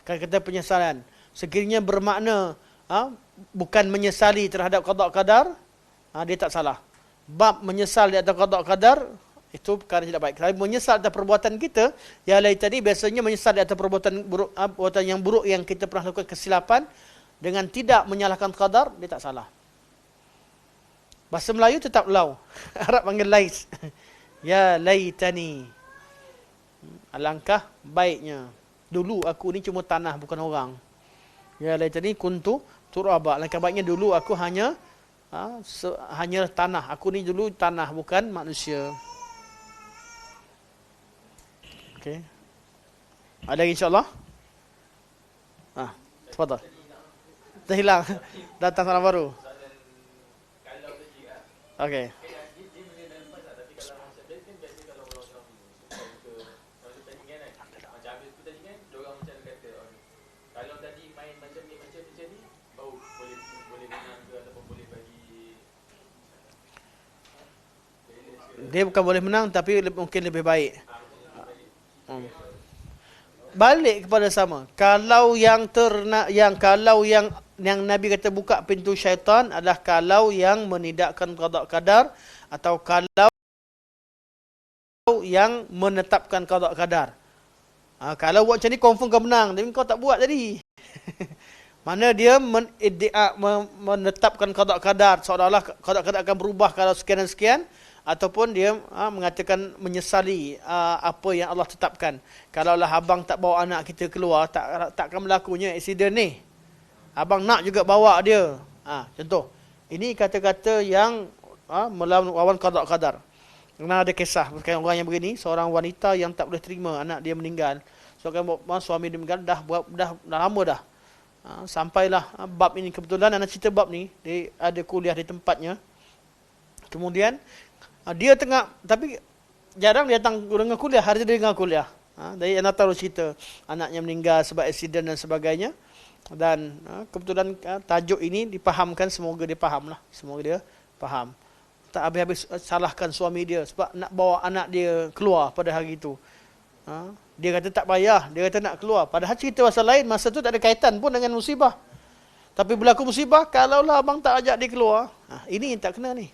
Speaker 1: Kata-kata penyesalan. Sekiranya bermakna bukan menyesali terhadap qada qadar, dia tak salah. Bab menyesal di atas qada qadar itu perkara tidak baik. Kalau menyesal atas perbuatan kita, ya laitani biasanya menyesal di atas perbuatan buruk, perbuatan yang buruk yang kita pernah lakukan kesilapan dengan tidak menyalahkan qadar, dia tak salah. Bahasa Melayu tetap lau. Arab panggil lais. Ya laitani. Alangkah baiknya. Dulu aku ni cuma tanah, bukan orang. Ya laitani kuntu turaba. Alangkah baiknya dulu aku hanya hanya tanah. Aku ni dulu tanah, bukan manusia. Okey. Ada lagi insya-Allah? Tafadhal. Dah hilang. Datang salam baru. Okey. Dia bukan boleh menang, tapi mungkin lebih baik. Balik kepada sama. Kalau yang Nabi kata buka pintu syaitan adalah kalau yang menidakkan qada qadar, atau kalau yang menetapkan qada qadar. Kalau buat macam ni confirm kau menang, tapi kau tak buat tadi. Mana dia menetapkan qada qadar, seolah-olah qada qadar akan berubah kalau sekian dan sekian, ataupun dia mengatakan menyesali apa yang Allah tetapkan. Kalaulah abang tak bawa anak kita keluar, takkan berlakunya aksiden ni. Abang nak juga bawa dia. Contoh. Ini kata-kata yang melawan qada qadar. Kerana ada kisah orang yang begini, seorang wanita yang tak boleh terima anak dia meninggal. Suami dia meninggal dah lama dah. Sampailah bab ini, kebetulan anak cerita bab ni, dia ada kuliah di tempatnya. Kemudian dia tengah, tapi jarang dia datang dengan kuliah, hari dia dengan kuliah. Dari anak tahu cerita anaknya meninggal sebab aksiden dan sebagainya. Dan kebetulan tajuk ini dipahamkan, semoga dia faham lah. Semoga dia faham. Tak habis-habis salahkan suami dia sebab nak bawa anak dia keluar pada hari itu. Dia kata tak payah, dia kata nak keluar. Padahal cerita pasal lain, masa tu tak ada kaitan pun dengan musibah. Tapi berlaku musibah, kalaulah abang tak ajak dia keluar, ini yang tak kena ni.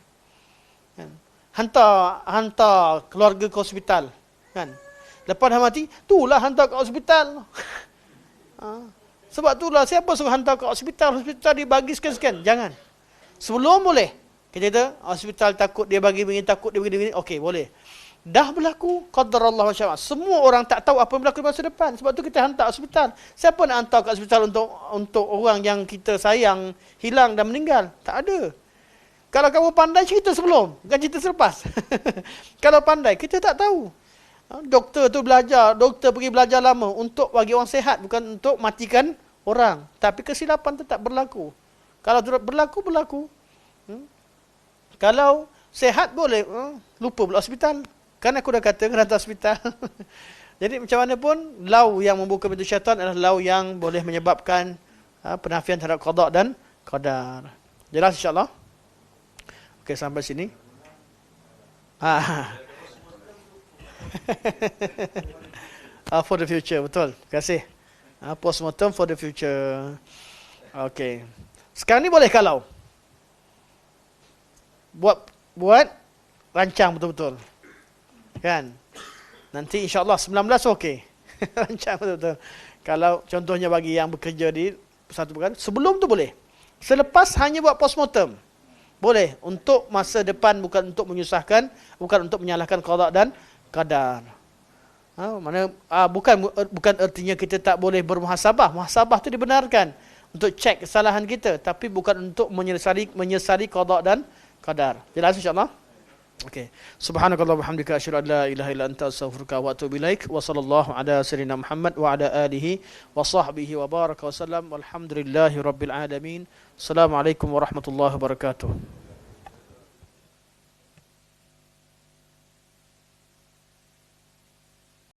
Speaker 1: Hantar keluarga ke hospital, kan? Lepas dah mati, itulah hantar ke hospital. Sebab itulah siapa suruh hantar ke hospital dibagi sekian-sekian. Jangan. Sebelum boleh. Kita kata hospital takut dia bagi begini, takut dia begini. Okey, boleh. Dah berlaku qadarullah wa syaa. Semua orang tak tahu apa yang berlaku di masa depan. Sebab tu kita hantar hospital. Siapa nak hantar ke hospital untuk orang yang kita sayang hilang dan meninggal? Tak ada. Kalau kamu pandai, cerita sebelum, bukan cerita selepas. Kalau pandai, kita tak tahu. Doktor pergi belajar lama untuk bagi orang sehat, bukan untuk matikan orang. Tapi kesilapan tetap berlaku. Kalau berlaku. Kalau sehat boleh, lupa pula hospital. Kan aku dah kata kena hantar hospital. Jadi macam mana pun, lau yang membuka pintu syaitan adalah lau yang boleh menyebabkan penafian terhadap qada dan qadar. Jelas insya-Allah? Okey, sampai sini. For the future, betul. Terima kasih. Postmortem for the future. Okey. Sekarang ni boleh kalau buat rancang betul-betul. Kan? Nanti insya-Allah 19 okey. Rancang betul-betul. Kalau contohnya bagi yang bekerja di satu pekan, sebelum tu boleh. Selepas hanya buat postmortem. Boleh untuk masa depan, bukan untuk menyusahkan, bukan untuk menyalahkan qada dan qadar. Bukan artinya kita tak boleh bermuhasabah. Muhasabah tu dibenarkan untuk cek kesalahan kita, tapi bukan untuk menyesali qada dan qadar. Jelas insya-Allah? Okey. Subhanakallah wa bihamdika asyhadu an la ilaha illa anta astaghfiruka wa atubu ilaik. Wa sallallahu ala sayyidina Muhammad wa ala alihi wa sahbihi wa baraka wa sallam. Walhamdulillahirabbil alamin. Assalamualaikum warahmatullahi wabarakatuh.